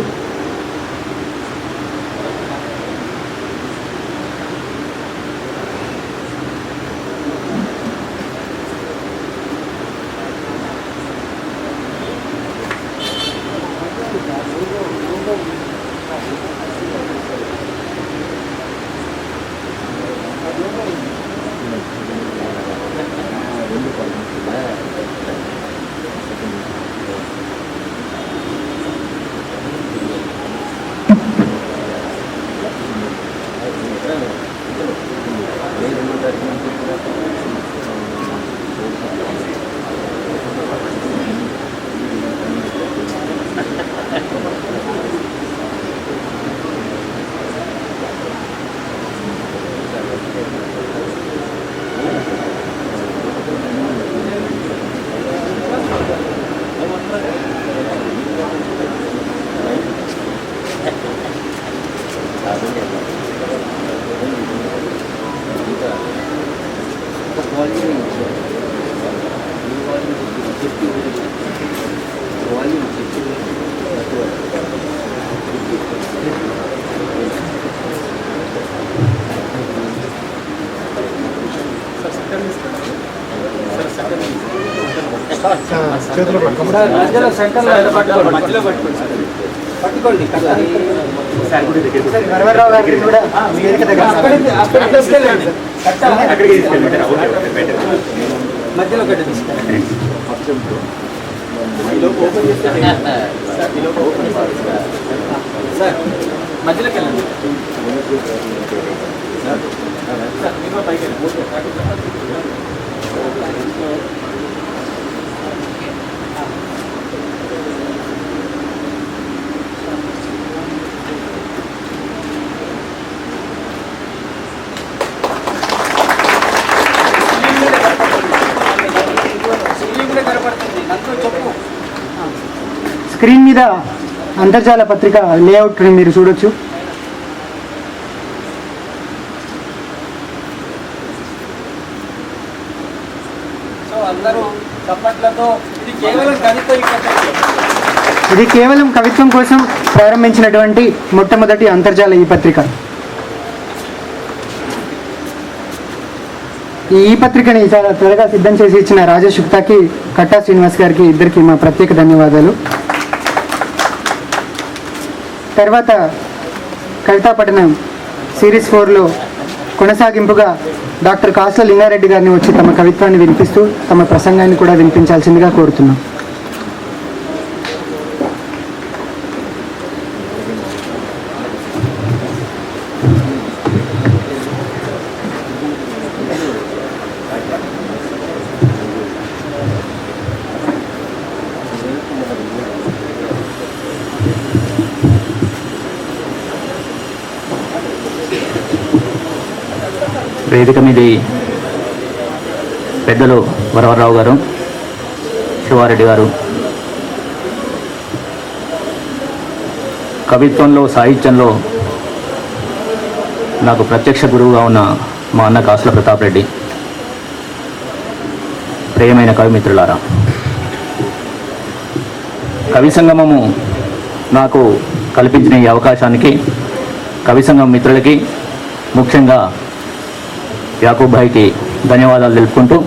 మధ్యలో సెంటర్లో పట్టుకోండి. వరవరరావు గారికి కూడా వేదిక దగ్గర మధ్యలో కట్టి తీసుకెళ్ళండి. సార్ మధ్యలోకి వెళ్ళండి. స్క్రీన్ మీద అంతర్జాల పత్రిక లేఅవుట్ని మీరు చూడొచ్చు. ఇది కేవలం కవిత్వం కోసం ప్రారంభించినటువంటి మొట్టమొదటి అంతర్జాల ఈ పత్రిక. ఈ పత్రికని చాలా త్వరగా సిద్ధం చేసి ఇచ్చిన రాజేష్ గుప్తాకి, కట్టా శ్రీనివాస్ గారికి, ఇద్దరికి మా ప్రత్యేక ధన్యవాదాలు. తర్వాత కవితా పఠనం సిరీస్ 4లో కొనసాగింపుగా డాక్టర్ కాసుల లింగారెడ్డి గారిని వచ్చి తమ కవిత్వాన్ని వినిపిస్తూ తమ ప్రసంగాన్ని కూడా వినిపించాల్సిందిగా కోరుతున్నాం. వేదిక మీది పెద్దలు వరవరరావు గారు, శివారెడ్డి గారు, కవిత్వంలో, సాహిత్యంలో నాకు ప్రత్యక్ష గురువుగా ఉన్న మా అన్న కాసుల ప్రతాప్ రెడ్డి, ప్రియమైన కవిమిత్రులారా, కవి సంగమము నాకు కల్పించిన ఈ అవకాశానికి కవి సంగమం మిత్రులకి, ముఖ్యంగా యాకూబ్ భాయ్కి ధన్యవాదాలు తెలుపుకుంటూ,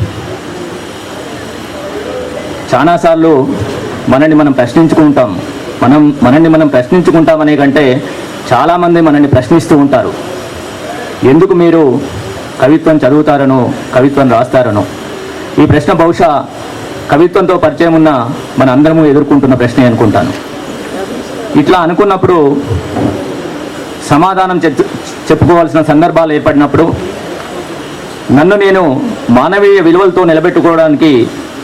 చాలాసార్లు మనల్ని మనం ప్రశ్నించుకుంటామనే కంటే చాలామంది మనల్ని ప్రశ్నిస్తూ ఉంటారు. ఎందుకు మీరు కవిత్వం చదువుతారనో, కవిత్వం రాస్తారనో. ఈ ప్రశ్న బహుశా కవిత్వంతో పరిచయం ఉన్న మన అందరము ఎదుర్కొంటున్న ప్రశ్నే అనుకుంటాను. ఇట్లా అనుకున్నప్పుడు సమాధానం చెప్పుకోవాల్సిన సందర్భాలు ఏర్పడినప్పుడు నన్ను నేను మానవీయ విలువలతో నిలబెట్టుకోవడానికి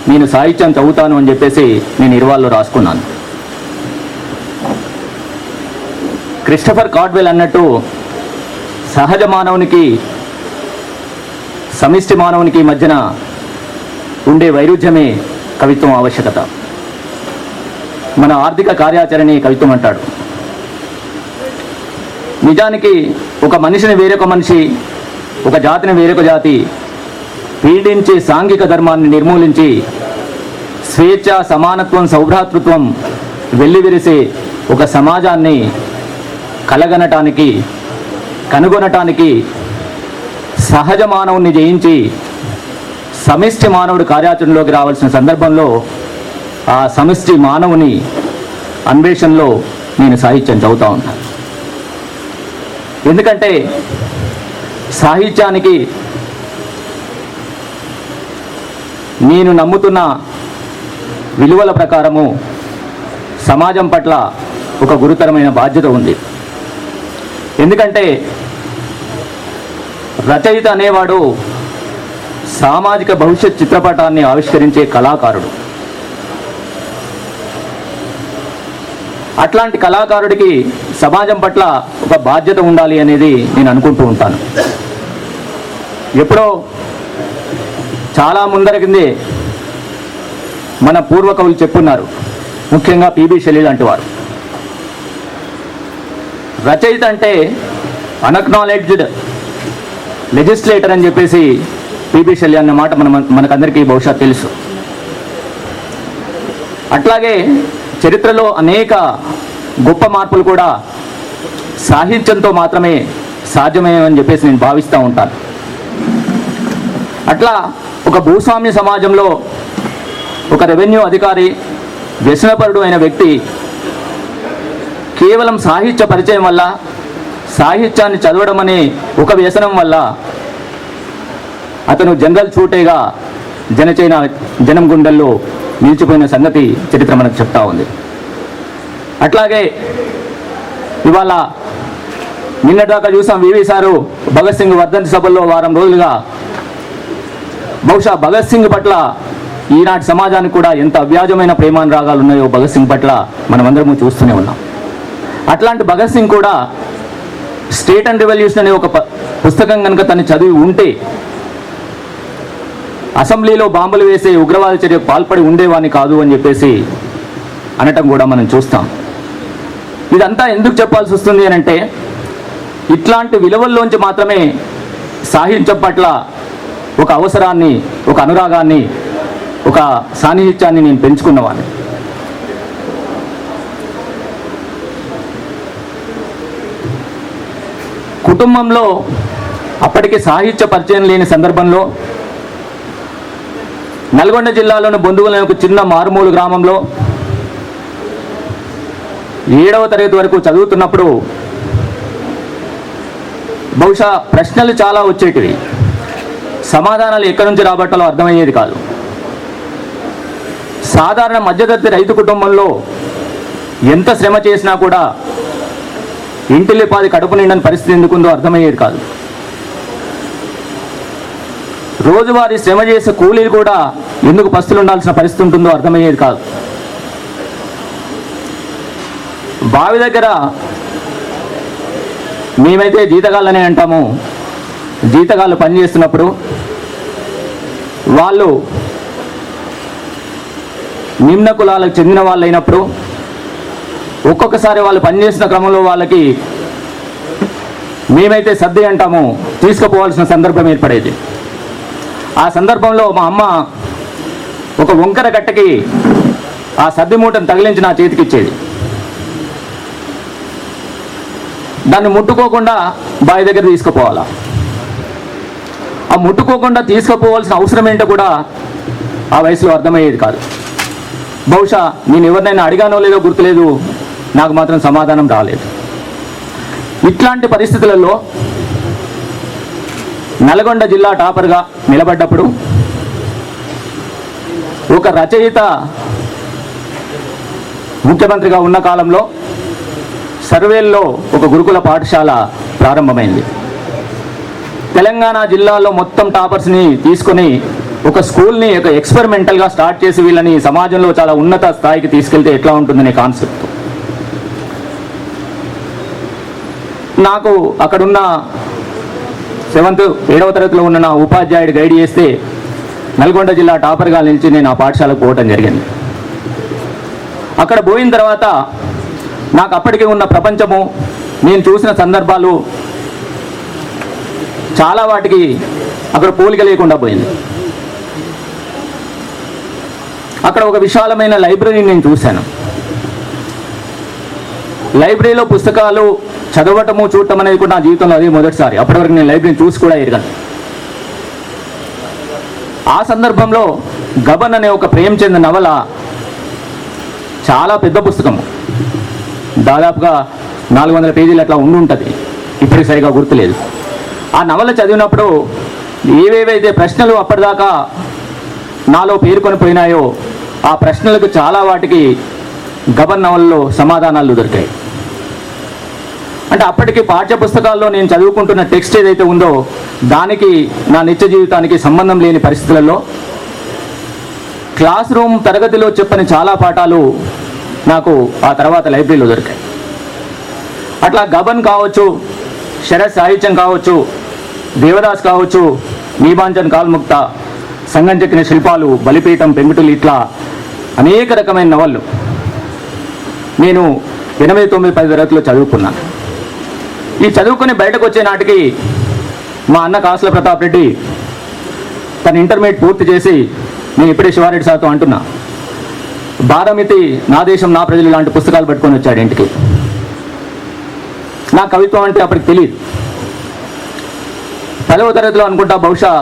నేను సాహిత్యం చదువుతాను అని చెప్పేసి నేను ఇరువాల్లో రాసుకున్నాను. క్రిస్టఫర్ కార్డ్వెల్ అన్నట్టు సహజ మానవునికి సమిష్టి మానవునికి మధ్యన ఉండే వైరుధ్యమే కవిత్వం ఆవశ్యకత. మన ఆర్థిక కార్యాచరణే కవిత్వం అంటాడు. నిజానికి ఒక మనిషిని వేరొక మనిషి, ఒక జాతిని వేరొక జాతి పీడించే సాంఘిక ధర్మాన్ని నిర్మూలించి స్వేచ్ఛ, సమానత్వం, సౌభ్రాతృత్వం వెల్లివిరిసే ఒక సమాజాన్ని కనుగొనటానికి సహజ మానవుని జయించి సమిష్టి మానవుడు కార్యాచరణలోకి రావాల్సిన సందర్భంలో ఆ సమిష్టి మానవుని అన్వేషణలో నేను సాహిత్యం చదువుతూ ఉంటాను. ఎందుకంటే సాహిత్యానికి నేను నమ్ముతున్న విలువల ప్రకారము సమాజం పట్ల ఒక గురుతరమైన బాధ్యత ఉంది. ఎందుకంటే రచయిత అనేవాడు సామాజిక భవిష్యత్ చిత్రపటాన్ని ఆవిష్కరించే కళాకారుడు. అట్లాంటి కళాకారుడికి సమాజం పట్ల ఒక బాధ్యత ఉండాలి అనేది నేను అనుకుంటూ ఉంటాను. ఎప్పుడో చాలా ముందర కిందే మన పూర్వ కవులు చెప్పున్నారు, ముఖ్యంగా పిబి షెల్లీ లాంటి వారు. రచయిత అంటే అన్అక్నాలెడ్జ్డ్ లెజిస్లేటర్ అని చెప్పేసి పిబి షెల్లీ అన్న మాట మనకందరికీ బహుశా తెలుసు. అట్లాగే చరిత్రలో అనేక గొప్ప మార్పులు కూడా సాహిత్యంతో మాత్రమే సాధ్యమేమని చెప్పేసి నేను భావిస్తూ ఉంటాను. అట్లా ఒక భూస్వామ్య సమాజంలో ఒక రెవెన్యూ అధికారి, వ్యసనపరుడు అయిన వ్యక్తి కేవలం సాహిత్య పరిచయం వల్ల, సాహిత్యాన్ని చదవడం అనే ఒక వ్యసనం వల్ల అతను జనరల్ చూటేగా జనం గుండెల్లో నిలిచిపోయిన సంగతి చరిత్ర మనకు చెప్తా ఉంది. అట్లాగే ఇవాళ నిన్నటిదాకా చూసాం, వివి సారు భగత్ సింగ్ వర్ధంతి సభల్లో వారం రోజులుగా బహుశా భగత్ సింగ్ పట్ల ఈనాటి సమాజానికి కూడా ఎంత అవ్యాజమైన ప్రేమానురాగాలు ఉన్నాయో భగత్ సింగ్ పట్ల మనమందరము చూస్తూనే ఉన్నాం. అట్లాంటి భగత్ సింగ్ కూడా స్టేట్ అండ్ రెవల్యూషన్ అనే ఒక పుస్తకం కనుక తను చదివి ఉంటే అసెంబ్లీలో బాంబులు వేసే ఉగ్రవాద చర్యకు పాల్పడి ఉండేవాని కాదు అని చెప్పేసి అనటం కూడా మనం చూస్తాం. ఇదంతా ఎందుకు చెప్పాల్సి వస్తుంది అని అంటే, ఇట్లాంటి విలువల్లోంచి మాత్రమే సాహిత్యం పట్ల ఒక అవసరాన్ని, ఒక అనురాగాన్ని, ఒక సాన్నిహిత్యాన్ని నేను పెంచుకున్నవాడిని. కుటుంబంలో అప్పటికే సాహిత్య పరిచయం లేని సందర్భంలో నల్గొండ జిల్లాలోని బొందుగుల ఒక చిన్న మారుమూలు గ్రామంలో 7వ తరగతి వరకు చదువుతున్నప్పుడు బహుశా ప్రశ్నలు చాలా వచ్చేటివి, సమాధానాలు ఎక్కడి నుంచి రాబట్టాలో అర్థమయ్యేది కాదు. సాధారణ మధ్యతరగతి రైతు కుటుంబంలో ఎంత శ్రమ చేసినా కూడా ఇంటిల్లిపాది కడుపు నిండని పరిస్థితి ఎందుకుందో అర్థమయ్యేది కాదు. రోజువారీ శ్రమ చేసే కూలీలు కూడా ఎందుకు పస్తులు ఉండాల్సిన పరిస్థితి ఉంటుందో అర్థమయ్యేది కాదు. బావి దగ్గర మేమైతే జీతగాళ్ళనే అంటాము, జీతగాళ్ళు పనిచేస్తున్నప్పుడు వాళ్ళు నిమ్న కులాలకు చెందిన వాళ్ళు అయినప్పుడు ఒక్కొక్కసారి వాళ్ళు పనిచేసిన క్రమంలో వాళ్ళకి మేమైతే సర్ది అంటాము, తీసుకుపోవాల్సిన సందర్భం ఏర్పడేది. ఆ సందర్భంలో మా అమ్మ ఒక వంకర గట్టకి ఆ సర్ది మూటను తగిలించి నా చేతికి ఇచ్చేది. దాన్ని ముట్టుకోకుండా బావి దగ్గర తీసుకుపోవాలా. ఆ ముట్టుకోకుండా తీసుకుపోవాల్సిన అవసరం ఏంటో కూడా ఆ వయసులో అర్థమయ్యేది కాదు. బహుశా నేను ఎవరినైనా అడిగానో లేదో గుర్తులేదు, నాకు మాత్రం సమాధానం రాలేదు. ఇట్లాంటి పరిస్థితులలో నల్గొండ జిల్లా టాపర్గా నిలబడ్డప్పుడు ఒక రచయిత ముఖ్యమంత్రిగా ఉన్న కాలంలో సర్వేల్లో ఒక గురుకుల పాఠశాల ప్రారంభమైంది. తెలంగాణ జిల్లాలో మొత్తం టాపర్స్ని తీసుకొని ఒక స్కూల్ని ఒక ఎక్స్పెరిమెంటల్గా స్టార్ట్ చేసి వీళ్ళని సమాజంలో చాలా ఉన్నత స్థాయికి తీసుకెళ్తే ఎట్లా ఉంటుందనే కాన్సెప్ట్. నాకు అక్కడున్న 7th 7వ తరగతిలో ఉన్న నా ఉపాధ్యాయుడు గైడ్ చేస్తే నల్గొండ జిల్లా టాపర్గా నిలిచి నేను ఆ పాఠశాలకు పోవటం జరిగింది. అక్కడ పోయిన తర్వాత నాకు అప్పటికే ఉన్న ప్రపంచము, నేను చూసిన సందర్భాలు చాలా వాటికి అక్కడ పోలిక లేకుండా పోయింది. అక్కడ ఒక విశాలమైన లైబ్రరీని నేను చూశాను. లైబ్రరీలో పుస్తకాలు చదవటము చూడటం అనేది కూడా నా జీవితంలో అదే మొదటిసారి. అప్పటి వరకు నేను లైబ్రరీని చూసి కూడా ఎరగను. ఆ సందర్భంలో గబన్ అనే ఒక ప్రేమచంద్ నవల, చాలా పెద్ద పుస్తకము, దాదాపుగా 400 పేజీలు అట్లా ఉండుంటుంది, ఇప్పటికి సరిగా గుర్తులేదు. ఆ నవల చదివినప్పుడు ఏవేవైతే ప్రశ్నలు అప్పటిదాకా నాలో పేర్కొని పోయినాయో ఆ ప్రశ్నలకు చాలా వాటికి గబన్ నవలలో సమాధానాలు దొరికాయి. అంటే అప్పటికి పాఠ్య పుస్తకాల్లో నేను చదువుకుంటున్న టెక్స్ట్ ఏదైతే ఉందో దానికి నా నిత్య జీవితానికి సంబంధం లేని పరిస్థితులలో క్లాస్ రూమ్ తరగతిలో చెప్పని చాలా పాఠాలు నాకు ఆ తర్వాత లైబ్రరీలో దొరికాయి. అట్లా గబన్ కావచ్చు, శరత్ సాహిత్యం కావచ్చు, దేవదాస్ కావచ్చు, నీబాంచన్ కాల్ముక్త, సంగం చెక్కిన శిల్పాలు, బలిపీఠం, పెంగుటులు, ఇట్లా అనేక రకమైన నవళ్ళు నేను 8, 9, 10 తరగతిలో చదువుకున్నాను. ఈ చదువుకుని బయటకు వచ్చే నాటికి మా అన్న కాసుల ప్రతాప్ రెడ్డి తన ఇంటర్మీడియట్ పూర్తి చేసి, నేను ఇప్పుడే శివారెడ్డి సార్తో అంటున్నా, భారమితి, నా దేశం నా ప్రజలు లాంటి పుస్తకాలు పట్టుకొని వచ్చాడు ఇంటికి. నా కవిత్వం అంటే అప్పటికి తెలియదు. 10వ తరగతిలో అనుకుంటా బహుశా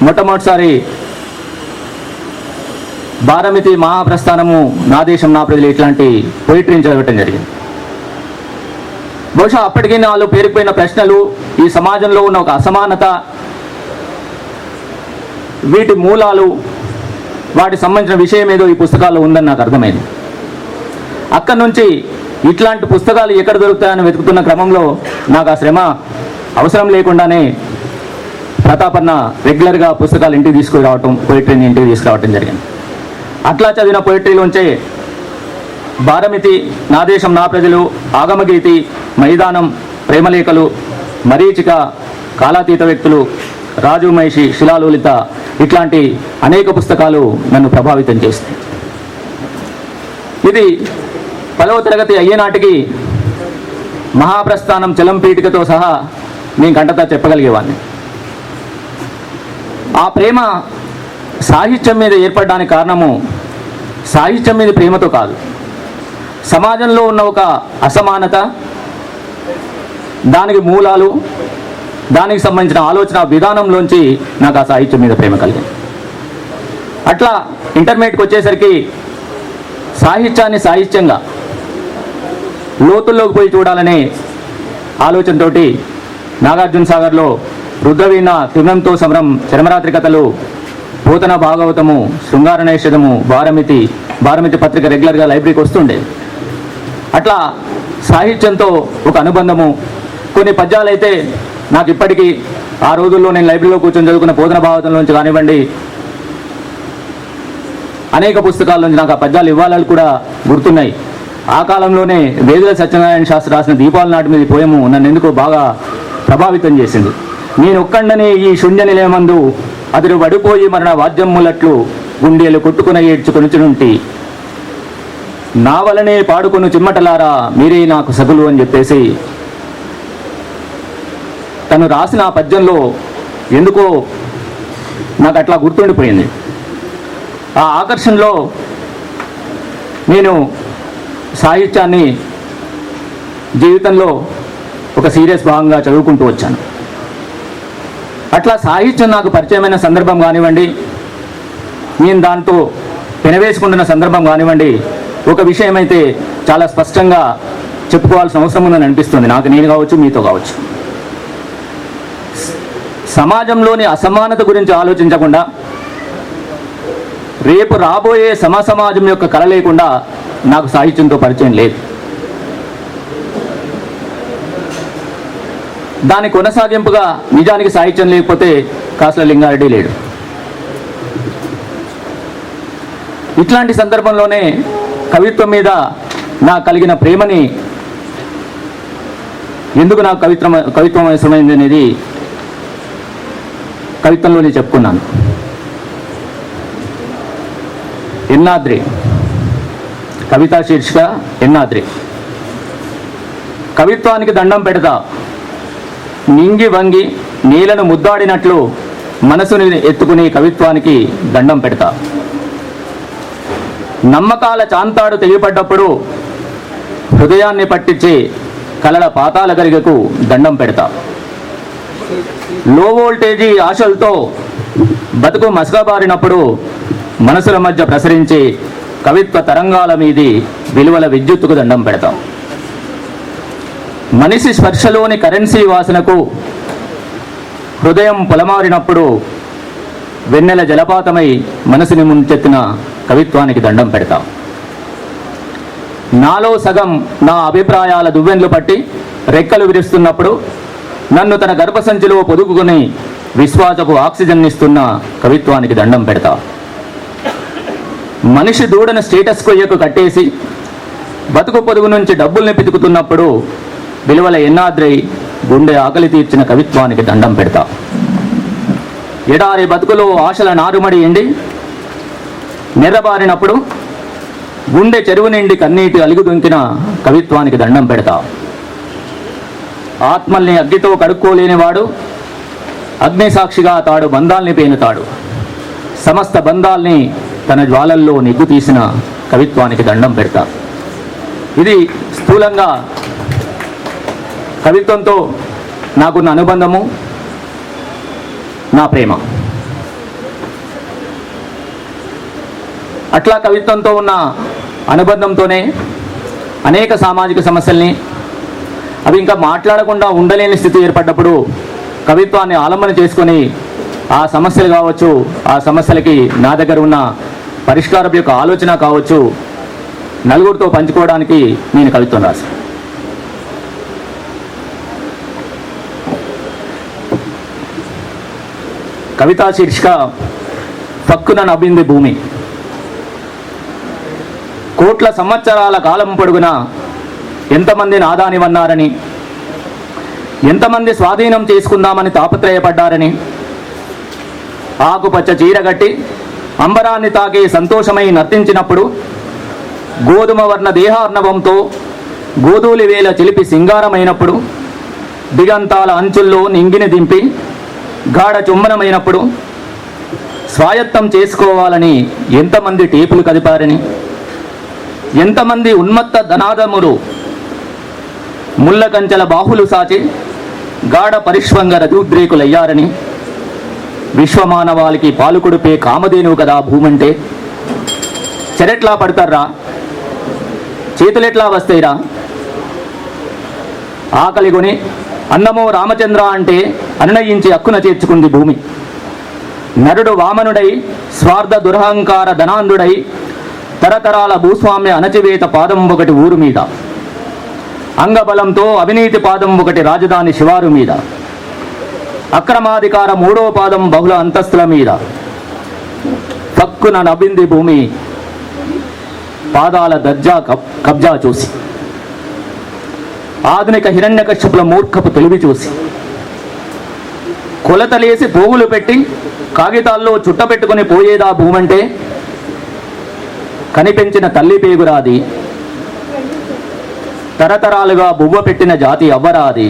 మొట్టమొదటిసారి భారమితి, మహాప్రస్థానము, నా దేశం నా ప్రజలు ఇట్లాంటి పోయిటరీని చదవటం జరిగింది. బహుశా అప్పటికి నాలో పేరుకుపోయిన ప్రశ్నలు, ఈ సమాజంలో ఉన్న ఒక అసమానత, వీటి మూలాలు, వాటికి సంబంధించిన విషయం ఏదో ఈ పుస్తకాల్లో ఉందని నాకు అర్థమైంది. అక్కడి నుంచి ఇట్లాంటి పుస్తకాలు ఎక్కడ దొరుకుతాయని వెతుకుతున్న క్రమంలో నాకు ఆ శ్రమ అవసరం లేకుండానే ప్రతాపన్న రెగ్యులర్గా పుస్తకాలు ఇంటికి తీసుకురావటం, పోయిటరీని ఇంటికి తీసుకురావటం జరిగింది. అట్లా చదివిన పోయిటరీలోంచే భారమితి, నా దేశం నా ప్రజలు, ఆగమగీతి, మైదానం, ప్రేమలేఖలు, మరీచిక, కాలాతీత వ్యక్తులు, రాజు మహిషి, శిలాలోలిత, ఇట్లాంటి అనేక పుస్తకాలు నన్ను ప్రభావితం చేస్తాయి. ఇది 10వ తరగతి అయ్యే నాటికి మహాప్రస్థానం, చలంపీఠికతో సహా నేను కంటతా చెప్పగలిగేవాడిని. ఆ ప్రేమ సాహిత్యం మీద ఏర్పడడానికి కారణము సాహిత్యం మీద ప్రేమతో కాదు, సమాజంలో ఉన్న ఒక అసమానత, దానికి మూలాలు, దానికి సంబంధించిన ఆలోచన విధానంలోంచి నాకు ఆ సాహిత్యం మీద ప్రేమ కలిగింది. అట్లా ఇంటర్మీడియట్కి వచ్చేసరికి సాహిత్యాన్ని సాహిత్యంగా లోతుల్లోకి పోయి చూడాలనే ఆలోచనతోటి నాగార్జున సాగర్లో రుద్రవీణ, తిమ్నంతో సమరం, చరమరాత్రి కథలు, పోతన భాగవతము, శృంగార నైషధము, భారమితి పత్రిక రెగ్యులర్గా లైబ్రరీకి వస్తుండేది. అట్లా సాహిత్యంతో ఒక అనుబంధము. కొన్ని పద్యాలైతే నాకు ఇప్పటికీ, ఆ రోజుల్లో నేను లైబ్రరీలో కూర్చొని చదువుకున్న పోతన భాగవతంలోంచి కానివ్వండి, అనేక పుస్తకాల నుంచి నాకు ఆ పద్యాలు ఇవ్వాలని కూడా గుర్తున్నాయి. ఆ కాలంలోనే వేదుల సత్యనారాయణ శాస్త్రి రాసిన దీపాల నాటి మీద పోయము నన్ను ఎందుకో బాగా ప్రభావితం చేసింది. నేను ఒక్కండనే ఈ శూన్య నిలయమందు అతడు పడిపోయి మరణ వాద్యములట్లు గుండెలు కొట్టుకుని ఏడ్చుకొనుచునుంటి, నా వలనే పాడుకొను చిమ్మటలారా మీరే నాకు సగులు అని చెప్పేసి తను రాసిన ఆ పద్యంలో ఎందుకో నాకు అట్లా గుర్తుండిపోయింది. ఆ ఆకర్షణలో నేను సాహిత్యాన్ని జీవితంలో ఒక సీరియస్ భాగంగా చదువుకుంటూ వచ్చాను. అట్లా సాహిత్యం నాకు పరిచయమైన సందర్భం కానివ్వండి, నేను దాంతో పెనవేసుకుంటున్న సందర్భం కానివ్వండి, ఒక విషయం అయితే చాలా స్పష్టంగా చెప్పుకోవాల్సిన అవసరం ఉందని అనిపిస్తుంది నాకు, నేను కావచ్చు, మీతో కావచ్చు. సమాజంలోని అసమానత గురించి ఆలోచించకుండా, రేపు రాబోయే సమాజం యొక్క కళ లేకుండా నాకు సాహిత్యంతో పరిచయం లేదు. దాని కొనసాగింపుగా నిజానికి సాహిత్యం లేకపోతే కాసుల లింగారెడ్డి లేడు. ఇట్లాంటి సందర్భంలోనే కవిత్వం మీద నాకు కలిగిన ప్రేమని, ఎందుకు నాకు కవిత్వం అవసరమైంది అనేది కవిత్వంలోనే చెప్పుకున్నాను. ఎన్నాద్రి, కవితా శీర్షిక ఎన్నాద్రి. కవిత్వానికి దండం పెడతా, నింగి వంగి నీలను ముద్దాడినట్లు మనసుని ఎత్తుకుని కవిత్వానికి దండం పెడతా. నమ్మకాల చాంతాడు తెగిపడ్డప్పుడు హృదయాన్ని పట్టించి కలల పాతాల గరిగకు దండం పెడతా. లో వోల్టేజీ ఆశలతో బతుకు మసకబారినప్పుడు మనసుల మధ్య ప్రసరించి కవిత్వ తరంగాల మీది విలువల విద్యుత్తుకు దండం పెడతాం. మనిషి స్పర్శలోని కరెన్సీ వాసనకు హృదయం పొలమారినప్పుడు వెన్నెల జలపాతమై మనసుని ముంచెత్తిన కవిత్వానికి దండం పెడతాం. నాలో సగం నా అభిప్రాయాల దువ్వెన్లు పట్టి రెక్కలు విరుస్తున్నప్పుడు నన్ను తన గర్భసంచిలో పొదుపుకుని విశ్వాసపు ఆక్సిజన్ ఇస్తున్న కవిత్వానికి దండం పెడతా. మనిషి దూడను స్టేటస్ కొయ్యకు కట్టేసి బతుకు పొదుగు నుంచి డబ్బుల్ని పితుకుతున్నప్పుడు విలువల ఎన్నాద్రై గుండె ఆకలి తీర్చిన కవిత్వానికి దండం పెడతా. ఎడారి బతుకులో ఆశల నారుమడి ఎండి నెర్రబారినప్పుడు గుండె చెరువు నిండి కన్నీటి అలుగుదొంకిన కవిత్వానికి దండం పెడతా. ఆత్మల్ని అగ్నితో కడుక్కోలేనివాడు అగ్ని సాక్షిగా తాడు బంధాల్ని పేనుతాడు. సమస్త బంధాల్ని తన జ్వాలల్లో నిగ్గు తీసిన కవిత్వానికి దండం పెడతా. ఇది స్థూలంగా కవిత్వంతో నాకున్న అనుబంధము, నా ప్రేమ. అట్లా కవిత్వంతో ఉన్న అనుబంధంతోనే అనేక సామాజిక సమస్యల్ని, అవి ఇంకా మాట్లాడకుండా ఉండలేని స్థితి ఏర్పడ్డప్పుడు కవిత్వాన్ని ఆలంబన చేసుకొని ఆ సమస్యలు కావచ్చు, ఆ సమస్యలకి నా దగ్గర ఉన్న పరిష్కారం యొక్క ఆలోచన కావచ్చు, నలుగురితో పంచుకోవడానికి నేను కవిత్వం రాశాను. కవితా శీర్షిక పక్కున నవ్వింది భూమి. కోట్ల సంవత్సరాల కాలం పొడుగున ఎంతమంది నాదానివన్నారని, ఎంతమంది స్వాధీనం చేసుకుందామని తాపత్రయపడ్డారని, ఆకుపచ్చ చీరగట్టి అంబరాన్ని తాకి సంతోషమై నర్తించినప్పుడు గోధుమ వర్ణ దేహార్ణవంతో గోధూలి వేల చిలిపి సింగారమైనప్పుడు దిగంతాల అంచుల్లో నింగిని దింపి గాఢ చుమ్మనమైనప్పుడు స్వాయత్తం చేసుకోవాలని ఎంతమంది టేపులు కదిపారని, ఎంతమంది ఉన్మత్త ధనాదములు ముళ్ళ కంచెల బాహులు సాచి గాఢ పరిష్వంగ రజుద్రేకులయ్యారని, విశ్వమానవాళికి పాలుకొడిపే కామధేనువు కదా భూమంటే, చెరెట్లా పడతారా, చేతులెట్లా వస్తాయిరా, ఆకలిగొని అన్నమో రామచంద్ర అంటే అనునయించి హక్కున చేర్చుకుంది భూమి. నరుడు వామనుడై స్వార్థ దురహంకార ధనాంధుడై తరతరాల భూస్వామ్య అణచివేత పాదం ఒకటి ఊరు మీద, అంగబలంతో అవినీతి పాదం ఒకటి రాజధాని శివారు మీద, అక్రమాధికార మూడో పాదం బహుళ అంతస్తుల మీద, పక్కున నవ్వింది భూమి పాదాల దర్జా కబ్జా చూసి, ఆధునిక హిరణ్యకశ్యపుల మూర్ఖపు తెలివి చూసి, కొలతలేసి పోగులు పెట్టి కాగితాల్లో చుట్టపెట్టుకుని పోయేదా భూమంటే, కనిపెంచిన తల్లి పేగురాది, తరతరాలుగా బువ్వ పెట్టిన జాతి అవ్వరాది,